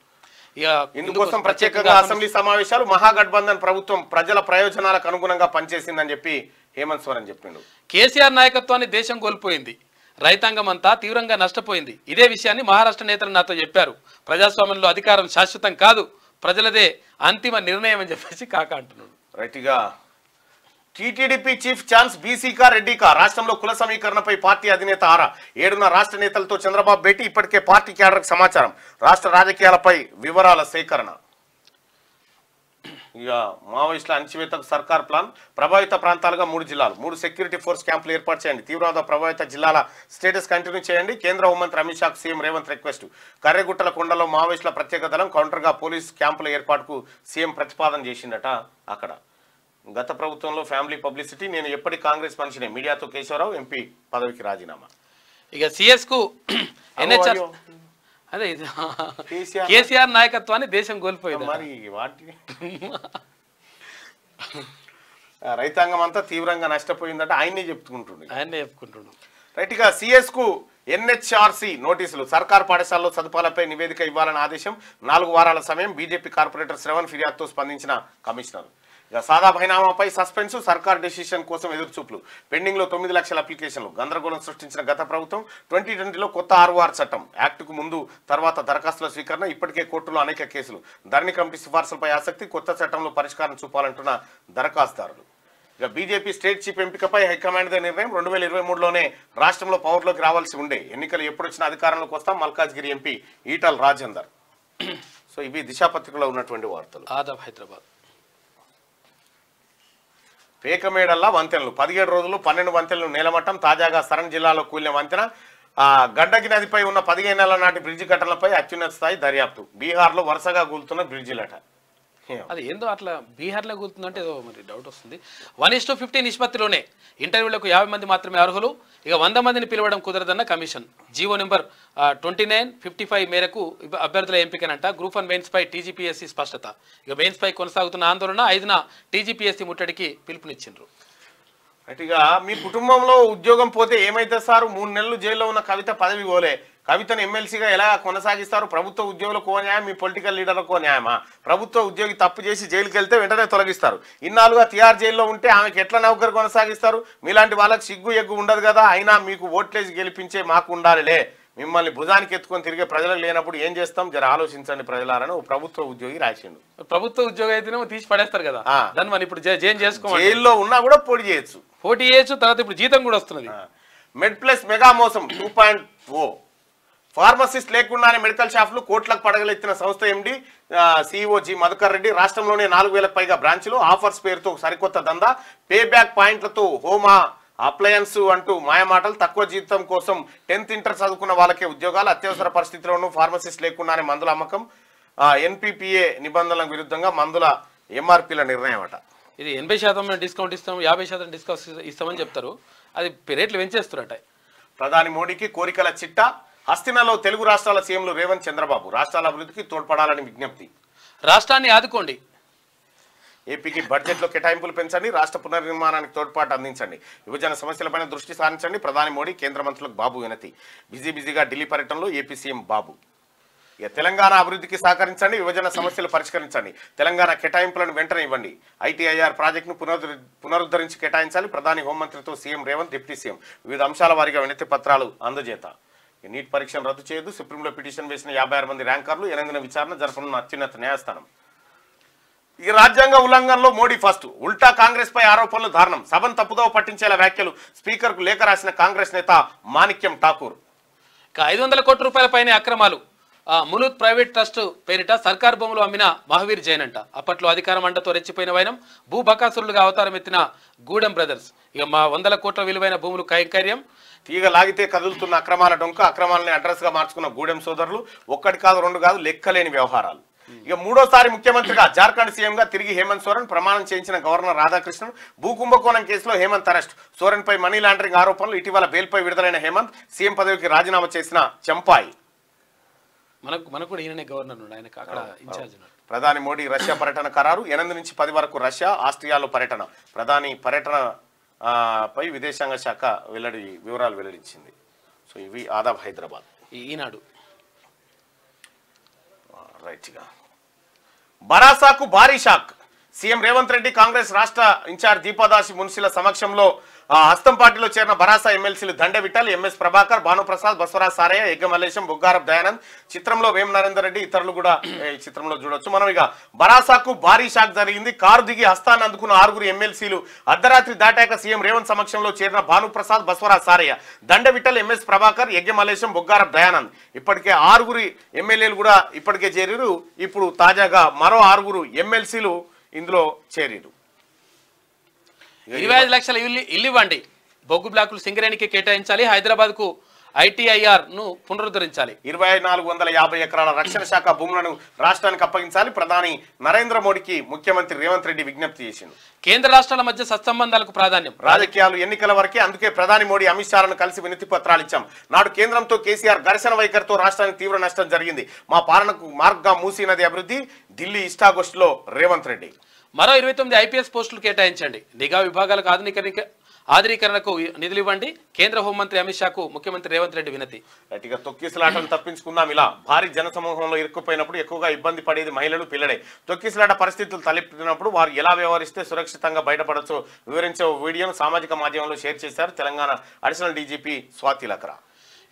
ఇందుకోసం ప్రత్యేకంగా అసెంబ్లీ సమావేశాలు. మహాగఠబంధన్ ప్రభుత్వం ప్రజల ప్రయోజనాలకు అనుగుణంగా పనిచేసిందని చెప్పి హేమంత్ సోరెన్ చెప్పిండు. కేసీఆర్ నాయకత్వాన్ని దేశం కోల్పోయింది. రైతాంగం అంతా తీవ్రంగా నష్టపోయింది. ఇదే విషయాన్ని మహారాష్ట్ర నేతలు నాతో చెప్పారు. ప్రజాస్వామ్యంలో అధికారం శాశ్వతం కాదు, ప్రజలదే అంతిమ నిర్ణయం అని చెప్పేసి కాక అంటున్నాడు. రైట్గా టీటీడీపీ చీఫ్ ఛాన్స్ బీసీకా రెడ్డికా. రాష్ట్రంలో కుల సమీకరణపై పార్టీ అధినేత ఆరా. 7న రాష్ట్ర నేతలతో చంద్రబాబు భేటీ. ఇప్పటికే పార్టీ క్యాడర్కు సమాచారం. రాష్ట్ర రాజకీయాలపై వివరాల సేకరణ. ఇక మావోయిస్టుల అణచివేతకు సర్కార్ ప్లాన్. ప్రభావిత ప్రాంతాలుగా 3 జిల్లాలు, 3 సెక్యూరిటీ ఫోర్స్ క్యాంపులు ఏర్పాటు చేయండి. తీవ్రవాద ప్రభావిత జిల్లాల స్టేటస్ కంటిన్యూ చేయండి. కేంద్ర హోంమంత్రి అమిత్ షాకు సీఎం రేవంత్ రిక్వెస్ట్. కర్రెగుట్టల కొండలో మావోయిస్టుల ప్రత్యేక దళం కౌంటర్గా పోలీస్ క్యాంపుల ఏర్పాటుకు సీఎం ప్రతిపాదన చేసిందట. అక్కడ గత ప్రభుత్వంలో ఫ్యామిలీ పబ్లిసిటీ. నేను ఎప్పటి కాంగ్రెస్ మనిషినే. మీడియాతో కేశవరావు ఎంపీ పదవికి రాజీనామా. ఇక సిఎస్ కు ఎన్హెచ్ఆర్ అదే కేసీఆర్ నాయకత్వాన్ని దేశం కోల్పోయింది. మరి వాటి రైతాంగం అంతా తీవ్రంగా నష్టపోయిందట. ఆయనే చెప్పుకుంటుండు. రైట్గా సిఎస్ కు ఎన్హెచ్ఆర్సీ నోటీసులు. సర్కార్ పాఠశాలలో సదుపాయాలపై నివేదిక ఇవ్వాలని ఆదేశం. 4 వారాల సమయం. బీజేపీ కార్పొరేటర్ శ్రవణ్ ఫిర్యాదుతో స్పందించిన కమిషనర్. ఇక సాదా బైనామాపై సస్పెన్స్. సర్కార్ డెసిషన్ కోసం ఎదురుచూపులు. పెండింగ్ లో 9 లక్షల అప్లికేషన్లు. గందరగోళం సృష్టించిన గత ప్రభుత్వం. 2020లో కొత్త ROR చట్టం యాక్టుకు ముందు తర్వాత దరఖాస్తుల స్వీకరణ. ఇప్పటికే కోర్టులో అనేక కేసులు. ధరణి కమిటీ సిఫార్సులపై ఆసక్తి. కొత్త చట్టంలో పరిష్కారం చూపాలంటున్న దరఖాస్తుదారులు. ఇక బీజేపీ స్టేట్ చీఫ్ ఎంపికపై హైకమాండ్ నిర్ణయం. 2023లోనే రాష్ట్రంలో పవర్లోకి రావాల్సి ఉండే. ఎన్నికలు ఎప్పుడొచ్చినా అధికారంలోకి వస్తాం. మల్కాజ్గిరి ఎంపీ ఈటల్ రాజేందర్. సో ఇవి దిశాపత్రికలో ఉన్నటువంటి వార్తలు. ఆదాబ్ హైదరాబాద్. పేకమేడల్లా వంతెనలు. 17 రోజులు 12 వంతెనలు నేలమట్టం. తాజాగా సరణ్ జిల్లాలో కూలిన వంతెన. గండకి నదిపై ఉన్న 15 ఏళ్ల నాటి బ్రిడ్జి ఘటనలపై అత్యున్నత స్థాయి దర్యాప్తు. బీహార్లో వరుసగా కూలుతున్న బ్రిడ్జిలట. అది ఏందో అట్లా బీహార్లో కూలుతుందంటే ఏదో మరి డౌట్ వస్తుంది. 1:50 నిష్పత్తిలోనే ఇంటర్వ్యూలకు 50 మంది మాత్రమే అర్హులు. ఇక 100 మందిని పిలవడం కుదరదన్న కమిషన్. జీవో నెంబర్ 2955 మేరకు అభ్యర్థుల ఎంపికనంట. గ్రూప్ 1 మెయిన్స్ పై టీజీపీఎస్సీ స్పష్టత. ఇక మెయిన్స్ పై కొనసాగుతున్న ఆందోళన. 5న టీజీపీఎస్సీ ముట్టడికి పిలుపునిచ్చిండ్రు. అటుగా మీ కుటుంబంలో ఉద్యోగం పోతే ఏమైతే సార్? 3 నెలలు జైల్లో ఉన్న కవిత పదవి పోలే. కవితను ఎమ్మెల్సీగా ఎలా కొనసాగిస్తారు? ప్రభుత్వ ఉద్యోగులకు ఓ న్యాయం, మీ పొలిటికల్ లీడర్లకు ఓ న్యాయమా? ప్రభుత్వ ఉద్యోగి తప్పు చేసి జైలుకి వెళ్తే వెంటనే తొలగిస్తారు. ఇన్నాళ్ళుగా తిహార్ జైల్లో ఉంటే ఆమెకు ఎట్లా నౌకరు కొనసాగిస్తారు? మీలాంటి వాళ్ళకి సిగ్గు ఎగ్గు ఉండదు కదా. అయినా మీకు ఓట్లేసి గెలిపించే మాకు ఉండాలిలే. మిమ్మల్ని భుజానికి ఎత్తుకొని తిరిగే ప్రజలకు లేనప్పుడు ఏం చేస్తాం? జర ఆలోచించండి ప్రజలారని ఓ ప్రభుత్వ ఉద్యోగి రాసిండు. ప్రభుత్వ ఉద్యోగి అయితేనేమో తీసి పడేస్తారు కదా. దాన్ని మనం ఇప్పుడు జైన్ చేసుకోవాలి. జైల్లో ఉన్నా కూడా పోటీ చేయొచ్చు. తర్వాత ఇప్పుడు జీతం కూడా వస్తున్నది. మెడ్ ప్లస్ మెగా మోసం 2.0. ఫార్మసిస్ట్ లేకుండానే మెడికల్ షాపులు కోట్లకు పడగలెత్తిన సంస్థ ఎండి సిఇఓ జి మధుకర్ రెడ్డి. రాష్ట్రంలోనే 4000కు పైగా బ్రాంచ్లు. ఆఫర్స్ పేరుతో సరికొత్త దందా. పే బ్యాక్ పాయింట్లతో హోమా అప్లయన్స్ అంటూ మాయమాటలు. తక్కువ జీతం కోసం 10th ఇంటర్ చదువుకున్న వాళ్ళకే ఉద్యోగాలు. అత్యవసర పరిస్థితుల్లోనూ ఫార్మసిస్ట్ లేకుండానే మందుల అమ్మకం. ఎన్పిపిఏ నిబంధనలకు విరుద్ధంగా మందుల ఎంఆర్పీల నిర్ణయం అట. ఇది 80% డిస్కౌంట్ ఇస్తాం, 50% డిస్కౌంట్ ఇస్తామని చెప్తారు. అది రేట్లు పెంచేస్తారట. ప్రధాని మోడీకి కోరికల చిట్టా. హస్తినలో తెలుగు రాష్ట్రాల సీఎంలు రేవంత్, చంద్రబాబు రాష్ట్రాల అభివృద్ధికి తోడ్పడాలని విజ్ఞప్తి. రాష్ట్రాన్ని ఆదుకోండి. ఏపీకి బడ్జెట్లో కేటాయింపులు పెంచండి, రాష్ట్ర పునర్నిర్మాణానికి తోడ్పాటు అందించండి, విభజన సమస్యలపైన దృష్టి సారించండి, ప్రధాని మోడీ కేంద్ర మంత్రులకు బాబు వినతి. బిజీగా ఢిల్లీ పర్యటనలో ఏపీ సీఎం బాబు. ఇక తెలంగాణ అభివృద్ధికి సహకరించండి, విభజన సమస్యలు పరిష్కరించండి, తెలంగాణ కేటాయింపులను వెంటనే ఇవ్వండి, ఐటీఐఆర్ ప్రాజెక్టును పునరుద్ధరించి కేటాయించాలి, ప్రధాని హోంమంత్రితో సీఎం రేవంత్, డిప్యూటీ సీఎం వివిధ అంశాల వారీగా వినతి పత్రాలు అందజేత. నీట్ పరీక్షను రద్దు చేయదు, సుప్రీంలో పిటిషన్ వేసిన 56 మంది ర్యాంకర్లు 8న విచారణ జరపనున్న అత్యున్నత న్యాయస్థానం. ఈ రాజ్యాంగ ఉల్లంఘనలో మోడీ ఫస్ట్, ఉల్టా కాంగ్రెస్ పై ఆరోపణలు దారుణం, సభను తప్పుదోవ పట్టించేలా వ్యాఖ్యలు, స్పీకర్కు లేఖ రాసిన కాంగ్రెస్ నేత మాణిక్యం ఠాకూర్. 500 కోట్ల రూపాయలపైనే అక్రమాలు, మునూత్ ప్రైవేట్ ట్రస్ట్ పేరిట సర్కార్ భూములు అమ్మిన మహావీర్ జైన్ అంట. అప్పట్లో అధికారం అండతో రెచ్చిపోయిన వైనం, భూబకాసురులుగా అవతారం ఎత్తిన గూడెం బ్రదర్స్. ఇక మా 100 కోట్ల విలువైన భూములు కైంకర్యం. తీగ లాగితే కదులుతున్న అక్రమాల డొంక, అక్రమాలని అడ్రస్ గా మార్చుకున్న గూడెం సోదరులు. ఒక్కటి కాదు, రెండు కాదు, లెక్కలేని వ్యవహారాలు. ఇక మూడోసారి ముఖ్యమంత్రిగా జార్ఖండ్ సీఎంగా తిరిగి హేమంత్ సోరెన్ ప్రమాణం చేయించిన గవర్నర్ రాధాకృష్ణన్. భూకుంభకోణం కేసులో హేమంత్ అరెస్ట్, సోరెన్ పై మనీ లాండరింగ్ ఆరోపణలు. ఇటీవల బెయిల్పై విడుదలైన హేమంత్ సీఎం పదవికి రాజీనామా చేసిన చంపాయి. మనకు కూడా ఈయననే గవర్నర్ ఉన్నాడు, ఆయనకు అక్కడ ఇన్ఛార్జ్ ఉన్నాడు. ప్రధాని మోడీ రష్యా పర్యటన ఖరారు. 8 నుంచి 10 వరకు రష్యా, ఆస్ట్రియాలో పర్యటన. ప్రధాని పర్యటన పై విదేశాంగ శాఖ వివరాలు వెల్లడించింది. సో ఇవి ఆదాబ్ హైదరాబాద్ ఈనాడు. రైట్గా బరాసాకు భారీ షాక్. సీఎం రేవంత్ రెడ్డి కాంగ్రెస్ రాష్ట్ర ఇన్ఛార్జ్ దీపాదాసి మున్సిల సమక్షంలో హస్తం పార్టీలో చేరిన బరాసా ఎమ్మెల్సీలు దండె విఠల్, ఎంఎస్ ప్రభాకర్, భానుప్రసాద్, బసవరాజ్ సారయ్య, ఎగ్గ మల్లేశం, బొగ్గారప్ దయానంద్. చిత్రంలో వేం నరేందర్ రెడ్డి, ఇతరులు కూడా ఈ చిత్రంలో చూడొచ్చు మనం. ఇక బరాసాకు భారీ షాక్ జరిగింది. కారు దిగి హస్తాన్ని అందుకున్న 6 ఎమ్మెల్సీలు అర్ధరాత్రి దాటాక సీఎం రేవంత్ సమక్షంలో చేరిన భానుప్రసాద్, బసవరాజ్ సారయ్య, దండె విఠల్, ఎంఎస్ ప్రభాకర్, ఎగ్గ మల్లేశం, బొగ్గారప్ దయానంద్. ఇప్పటికే 6 ఎమ్మెల్యేలు కూడా ఇప్పటికే చేరిరు. ఇప్పుడు తాజాగా మరో 6 ఎమ్మెల్సీలు ఇందులో చేరిరు. 25 లక్షల ఇల్లు ఇవ్వండి, బొగ్గు బ్లాకులు సింగరేణికి కేటాయించాలి, హైదరాబాద్ కు ఐటీఐఆర్ ను పునరుద్ధరించాలి, 2450 ఎకరాల రక్షణ శాఖ భూములను రాష్ట్రానికి అప్పగించాలి. ప్రధాని నరేంద్ర మోడీకి ముఖ్యమంత్రి రేవంత్ రెడ్డి విజ్ఞప్తి చేసింది. కేంద్ర రాష్ట్రాల మధ్య సత్సంబంధాలకు ప్రాధాన్యం, రాజకీయాలు ఎన్నికల వరకే, అందుకే ప్రధాని మోడీ అమిత్ షాలను కలిసి వినతి పత్రాలు ఇచ్చాం. నాడు కేంద్రంతో కేసీఆర్ ఘర్షణ వైఖరితో రాష్ట్రానికి తీవ్ర నష్టం జరిగింది. మా పాలనకు మార్గంగా మూసీ నది అభివృద్ధి, ఢిల్లీ ఇష్టాగోష్ఠిలో రేవంత్ రెడ్డి. మరో 29 ఐపీఎస్ పోస్టులు కేటాయించండి, నిఘా విభాగాలకు ఆధునీకరణకు నిధులు ఇవ్వండి, కేంద్ర హోంమంత్రి అమిత్ షాకు ముఖ్యమంత్రి రేవంత్ రెడ్డి వినతి. గట్టిగా తొక్కిసలాటను తప్పించుకుందాం. ఇలా భారీ జనసమూహంలో ఇరుక్కుపోయినప్పుడు ఎక్కువగా ఇబ్బంది పడేది మహిళలు, పిల్లలే. తొక్కిసలాట పరిస్థితులు తలెత్తినప్పుడు వారు ఎలా వ్యవహరిస్తే సురక్షితంగా బయటపడచ్చో వివరించే వీడియోను సామాజిక మాధ్యమంలో షేర్ చేశారు తెలంగాణ అడిషనల్ డీజీపీ స్వాతి లక్రా.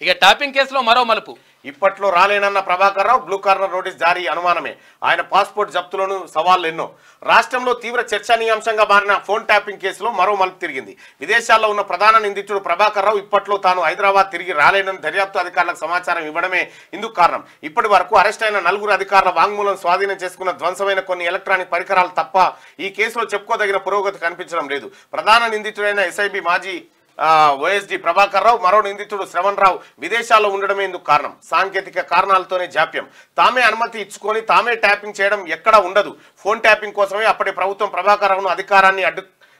ఇక టాపింగ్ కేసులో మరో మలుపు. ఇప్పట్లో రాలేనన్న Prabhakar Rao, blue corner notice జారీ అనుమానమే. ఆయన పాస్పోర్ట్ జప్తులను సవాళ్లు ఎన్నో. రాష్ట్రంలో తీవ్ర చర్చనీయాంశంగా మారిన ఫోన్ ట్యాపింగ్ కేసులో మరో మలుపు తిరిగింది. విదేశాల్లో ఉన్న ప్రధాన నిందితుడు ప్రభాకర్ రావు ఇప్పట్లో తాను హైదరాబాద్ తిరిగి రాలేనని దర్యాప్తు అధికారులకు సమాచారం ఇవ్వడమే ఇందుకు కారణం. ఇప్పటి వరకు అరెస్ట్ అయిన 4 అధికారుల వాంగ్మూలం స్వాధీనం చేసుకున్న ధ్వంసమైన కొన్ని ఎలక్ట్రానిక్ పరికరాలు తప్ప ఈ కేసులో చెప్పుకోదగిన పురోగతి కనిపించడం లేదు. ప్రధాన నిందితుడైన ఎస్ఐబి మాజీ ఓఎస్డీ ప్రభాకర్ రావు, మరో నిందితుడు శ్రవణ్ రావు విదేశాల్లో ఉండడమే ఇందుకు కారణం. సాంకేతిక కారణాలతోనే జాప్యం. తామే అనుమతి ఇచ్చుకొని తామే ట్యాపింగ్ చేయడం ఎక్కడా ఉండదు. ఫోన్ ట్యాపింగ్ కోసమే అప్పటి ప్రభుత్వం ప్రభాకర్ రావును అధికారాన్ని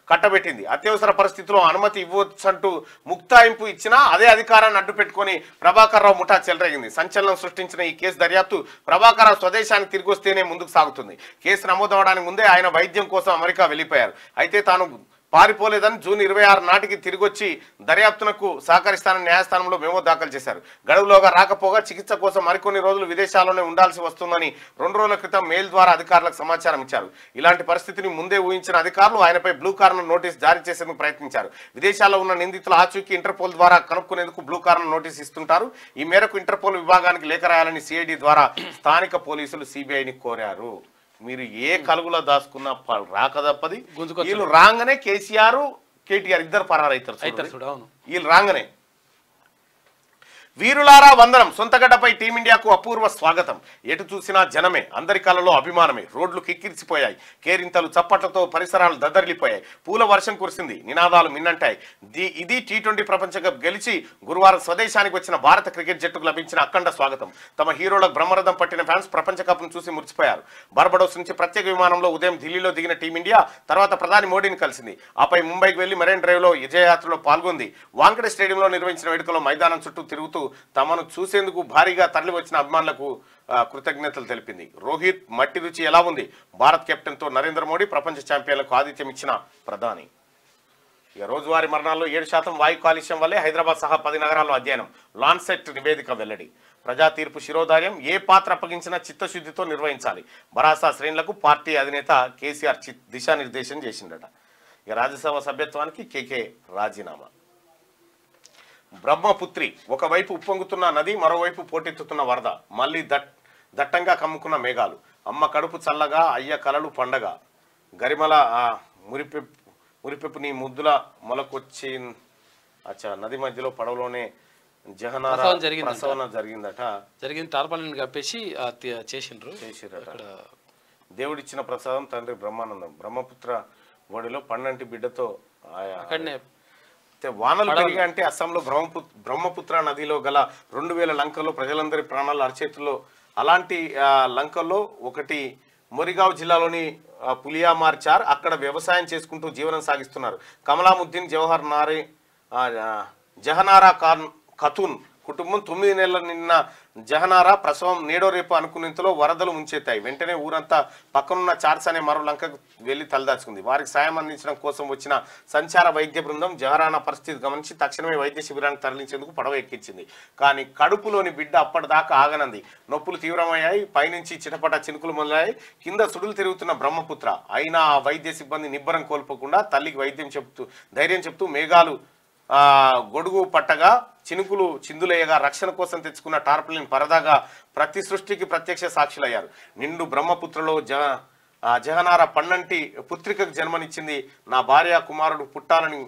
కట్టబెట్టింది. అత్యవసర పరిస్థితిలో అనుమతి ఇవ్వచ్చంటూ ముక్తాయింపు ఇచ్చినా అదే అధికారాన్ని అడ్డుపెట్టుకుని ప్రభాకర్ రావు ముఠా చెలరేగింది. సంచలనం సృష్టించిన ఈ కేసు దర్యాప్తు ప్రభాకర్ రావు స్వదేశానికి తిరిగి వస్తేనే ముందుకు సాగుతుంది. కేసు నమోదవడానికి ముందే ఆయన వైద్యం కోసం అమెరికా వెళ్లిపోయారు. అయితే తాను పారిపోలేదని జూన్ 26 నాటికి తిరిగొచ్చి దర్యాప్తునకు సహకరిస్తానని న్యాయస్థానంలో మెమో దాఖలు చేశారు. గడువులోగా రాకపోగా చికిత్స కోసం మరికొన్ని రోజులు విదేశాల్లోనే ఉండాల్సి వస్తుందని 2 రోజుల క్రితం మెయిల్ ద్వారా అధికారులకు సమాచారం ఇచ్చారు. ఇలాంటి పరిస్థితిని ముందే ఊహించిన అధికారులు ఆయనపై బ్లూ కార్నర్ నోటీస్ జారీ చేసేందుకు ప్రయత్నించారు. విదేశాల్లో ఉన్న నిందితుల ఆచూకీ ఇంటర్పోల్ ద్వారా కనుక్కునేందుకు బ్లూ కార్నర్ నోటీస్ ఇస్తుంటారు. ఈ మేరకు ఇంటర్పోల్ విభాగానికి లేఖ రాయాలని సిఐడి ద్వారా స్థానిక పోలీసులు సిబిఐని కోరారు. మీరు ఏ కలుగులో దాచుకున్నా రాక తప్పది. వీళ్ళు రాగానే కేసీఆర్ కేటీఆర్ ఇద్దరు పరారైతారు. వీళ్ళు రాగానే వీరులారా వందనం. సొంతగడ్డపై టీమిండియాకు అపూర్వ స్వాగతం. ఎటు చూసినా జనమే, అందరి కళ్ళలో అభిమానమే. రోడ్లు కిక్కిరిసిపోయాయి, కేరింతలు చప్పట్లతో పరిసరాలు దద్దరిల్లిపోయాయి. పూల వర్షం కురిసింది, నినాదాలు మిన్నంటాయి. ఇది T20 ప్రపంచ కప్ గెలిచి గురువారం స్వదేశానికి వచ్చిన భారత క్రికెట్ జట్టుకు లభించిన అఖండ స్వాగతం. తమ హీరోలకు బ్రహ్మరథం పట్టిన ఫ్యాన్స్ ప్రపంచ కప్ను చూసి మురిసిపోయారు. బార్బడోస్ నుంచి ప్రత్యేక విమానంలో ఉదయం ఢిల్లీలో దిగిన టీమిండియా తర్వాత ప్రధాని మోడీని కలిసింది. ఆపై ముంబైకి వెళ్లి మెరైన్ డ్రైవ్ లో విజయయాత్రలో పాల్గొంది. వాంకడే స్టేడియంలో నిర్వహించిన వేడుకలో మైదానం చుట్టూ తిరుగుతూ తమను చూసేందుకు భారీగా తరలివచ్చిన అభిమానులకు కృతజ్ఞతలు తెలిపింది. రోహిత్ మట్టి రుచి ఎలా ఉంది? భారత్ కెప్టెన్తో నరేంద్ర మోడీ ప్రపంచ ఛాంపియన్లకు ఆతిథ్యం ఇచ్చిన ప్రధాని. ఇక రోజువారీ మరణాల్లో 7% వాయు కాలుష్యం వల్లే హైదరాబాద్ సహా 10 నగరాల్లో అధ్యయనం. లాన్సెట్ నివేదిక వెల్లడి. ప్రజా తీర్పు శిరోధార్యం ఏ పాత్ర అప్పగించినా చిత్తశుద్ధితో నిర్వహించాలి. భరాసా శ్రేణులకు పార్టీ అధినేత కేసీఆర్ దిశానిర్దేశం చేసిండట. ఇక రాజ్యసభ సభ్యత్వానికి కేకే రాజీనామా. బ్రహ్మపుత్రి ఒకవైపు ఉప్పొంగుతున్న నది, మరోవైపు పోటెత్తుతున్న వరద. మళ్ళీ దట్టంగా కమ్ముకున్న మేఘాలు. అమ్మ కడుపు చల్లగా, అయ్య కలలు పండగ. గరిమల మురిపెప్పు నీ ముద్దుల మొలకొచ్చి నది మధ్యలో పడవలోనే జహనారా ప్రసవన జరిగిందట. జరిగింది టార్పాలిన్ కప్పేసి చేసిరట. దేవుడిచ్చిన ప్రసాదం తండ్రి బ్రహ్మానందం. బ్రహ్మపుత్ర ఒడిలో పండంటి బిడ్డతో వానలు పెరిగా అంటే అస్సాంలో బ్రహ్మపుత్ర నదిలో గల 2000 లంకల్లో ప్రజలందరి ప్రాణాలు అరచేతుల్లో. అలాంటి లంకల్లో ఒకటి మొరిగావ్ జిల్లాలోని పులియామార్చార్. అక్కడ వ్యవసాయం చేసుకుంటూ జీవనం సాగిస్తున్నారు కమలాముద్దీన్ జహనారా ఖతూన్ కుటుంబం. 9 నెలల నిన్న జహనారా ప్రసవం నేడో రేపు అనుకునేంతలో వరదలు ముంచెత్తాయి. వెంటనే ఊరంతా పక్కనున్న చార్స్ అనే మరో లంకకు వెళ్లి తలదాచుకుంది. వారికి సాయం అందించడం కోసం వచ్చిన సంచార వైద్య బృందం జహరానా పరిస్థితి గమనించి తక్షణమే వైద్య శిబిరానికి తరలించేందుకు పడవ ఎక్కించింది. కానీ కడుపులోని బిడ్డ అప్పటిదాకా ఆగనంది. నొప్పులు తీవ్రమయ్యాయి. పైనుంచి చిటపట చినుకులు మొదలయ్యాయి. కింద సుడులు తిరుగుతున్న బ్రహ్మపుత్ర. అయినా ఆ వైద్య సిబ్బంది నిబ్బరం కోల్పోకుండా తల్లికి ధైర్యం చెప్తూ మేఘాలు గొడుగు పట్టగా చినుకులు చిందులేయగా రక్షణ కోసం తెచ్చుకున్న టార్పలిన్ పరదాగా ప్రతి సృష్టికి ప్రత్యక్ష సాక్షులయ్యారు. నిండు బ్రహ్మపుత్రలో జహనారా పన్నంటి పుత్రికకు జన్మనిచ్చింది. నా భార్య కుమారుడు పుట్టాలని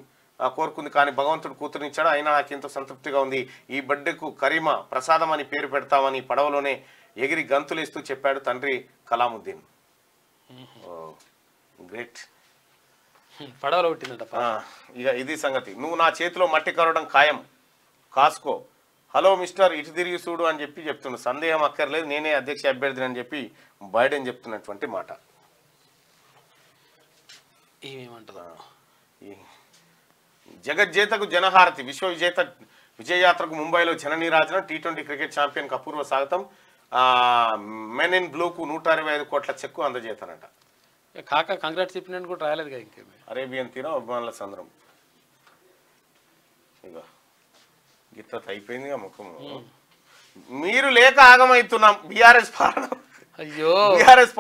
కోరుకుంది, కానీ భగవంతుడు కూతురునిచ్చాడు. అయినా నాకు ఎంతో సంతృప్తిగా ఉంది. ఈ బిడ్డకు కరీమా ప్రసాదం అని పేరు పెడతామని పడవలోనే ఎగిరి గంతులేస్తూ చెప్పాడు తండ్రి కలాముద్దీన్. గ్రేట్. పడవలో పుట్టిందట. ఇక ఇది సంగతి. నువ్వు నా చేతిలో మట్టి కరవడం ఖాయం, కాసుకో. హలో మిస్టర్ ఇటు తిరిగి చూడు అని చెప్తున్నాడు. సందేహం అక్కర్లేదు, నేనే అధ్యక్ష అభ్యర్థిని అని చెప్పి బైడెన్ చెప్తున్నటువంటి మాట. జగజ్జేతకు జనహారతి. విజయయాత్రకు ముంబైలో జననీరాజన. T20 క్రికెట్ ఛాంపియన్ అపూర్వ స్వాగతం. మెన్ ఇన్ బ్లూకు 125 కోట్ల చెక్కు అందజేతారట. కాక కాంగ్రెస్ చెప్పినట్టు కూడా రాయలేదు కదా. ఇంకేమి అరేబియన్ తీరం అభిమానుల సంద్రం. ఇక గిత్త అయిపోయింది ముఖం. మీరు లేక ఆగమవుతున్నాం. బీఆర్ఎస్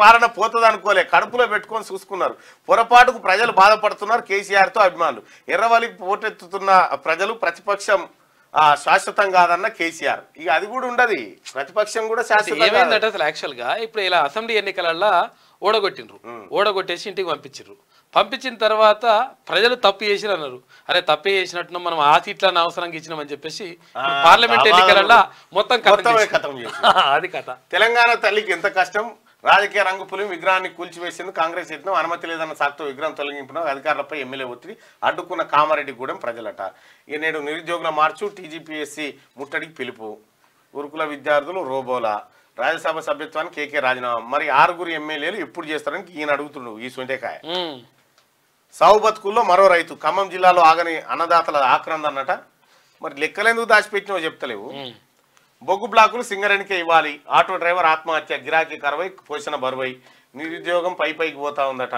పాలన పోతుంది అనుకోలే. కడుపులో పెట్టుకొని చూసుకున్నారు. పొరపాటుకు ప్రజలు బాధపడుతున్నారు. కేసీఆర్ తో అభిమానులు. ఎర్రవల్లికి పోటెత్తుతున్న ప్రజలు ప్రతిపక్షం శాశ్వతం కాదన్న కేసీఆర్. ఇక అది కూడా ఉండదు. ప్రతిపక్షం కూడా శాశ్వతం. ఏమైందంటే అసలు యాక్చువల్ గా ఇప్పుడు ఇలా అసెంబ్లీ ఎన్నికలలో ఓడగొట్టిండ్రు, ఇంటికి పంపించిన తర్వాత ప్రజలు తప్పు చేసిరు అన్నారు. అరే తప్పే చేసినట్టు మనం ఆ సీట్లను అవసరంగా ఇచ్చినామని చెప్పేసి పార్లమెంట్ ఎన్నికలలో మొత్తం అది కథ. తెలంగాణ తల్లికి ఎంత కష్టం. రాజకీయ రంగు పులిం విగ్రహాన్ని కూల్చివేసింది కాంగ్రెస్ యత్నం. అనుమతి లేదన్న సాకుతో విగ్రహం తొలగింపున అధికారులపై ఎమ్మెల్యే ఒత్తిడి. అడ్డుకున్న కామారెడ్డిగూడెం ప్రజలట. ఇక నేడు నిరుద్యోగుల మార్చు. TGPSC ముట్టడికి పిలుపు. గురుకుల విద్యార్థులు రోబోలా. రాజ్యసభ సభ్యత్వానికి కేకే రాజీనామా. మరి 6 ఎమ్మెల్యేలు ఎప్పుడు చేస్తారని ఈయన అడుగుతుండు. ఈ సొంటేకాయ. సాగు బతుకుల్లో మరో రైతు. ఖమ్మం జిల్లాలో ఆగని అన్నదాతల ఆక్రంద అన్నట. మరి లెక్కలెందుకు దాచిపెట్టినో చెప్తలేవు. బొగ్గు బ్లాకులు సింగరేణికే ఇవ్వాలి. ఆటో డ్రైవర్ ఆత్మహత్య. గిరాకీ కరవై పోషణ బరువై. నిరుద్యోగం పైకి పోతా ఉందట.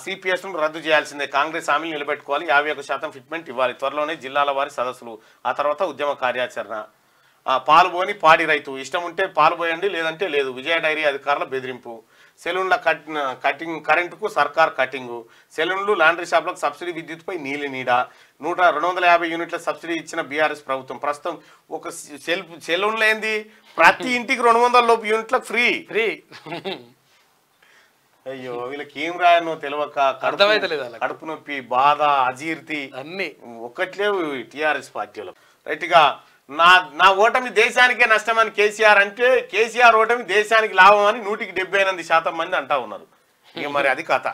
CPS ను రద్దు చేయాల్సిందే. కాంగ్రెస్ హామీలు నిలబెట్టుకోవాలి. 51% ఫిట్మెంట్ ఇవ్వాలి. త్వరలోనే జిల్లాల వారి సదస్సులు. ఆ తర్వాత ఉద్యమ కార్యాచరణ. పాలుబోని పాడి రైతు. ఇష్టం ఉంటే పాలు పోయండి, లేదంటే లేదు. విజయ డైరీ అధికారుల బెదిరింపు. సెలూన్ల కరెంటుకు సర్కార్ కటింగు. సెలూన్లు లాండ్రీ షాప్లకు సబ్సిడీ. విద్యుత్పై నీలి నీడ. 250 యూనిట్ల సబ్సిడీ ఇచ్చిన బీఆర్ఎస్ ప్రభుత్వం. ప్రస్తుతం ఒక సెలూన్లో ఏంది ప్రతి ఇంటికి 200 లోపు యూనిట్లకు ఫ్రీ. అయ్యో వీళ్ళకి ఏం రాయనో తెలియక కడుపు నొప్పి, బాధ, అజీర్తి అన్ని ఒక్కట్లేవు టీఆర్ఎస్ పార్టీలో. రైట్గా నా ఓటమి దేశానికే నష్టమని కేసీఆర్ అంటే, కేసీఆర్ ఓటమి దేశానికి లాభం అని 178% మంది అంటా ఉన్నారు. ఇక మరి అది కథ.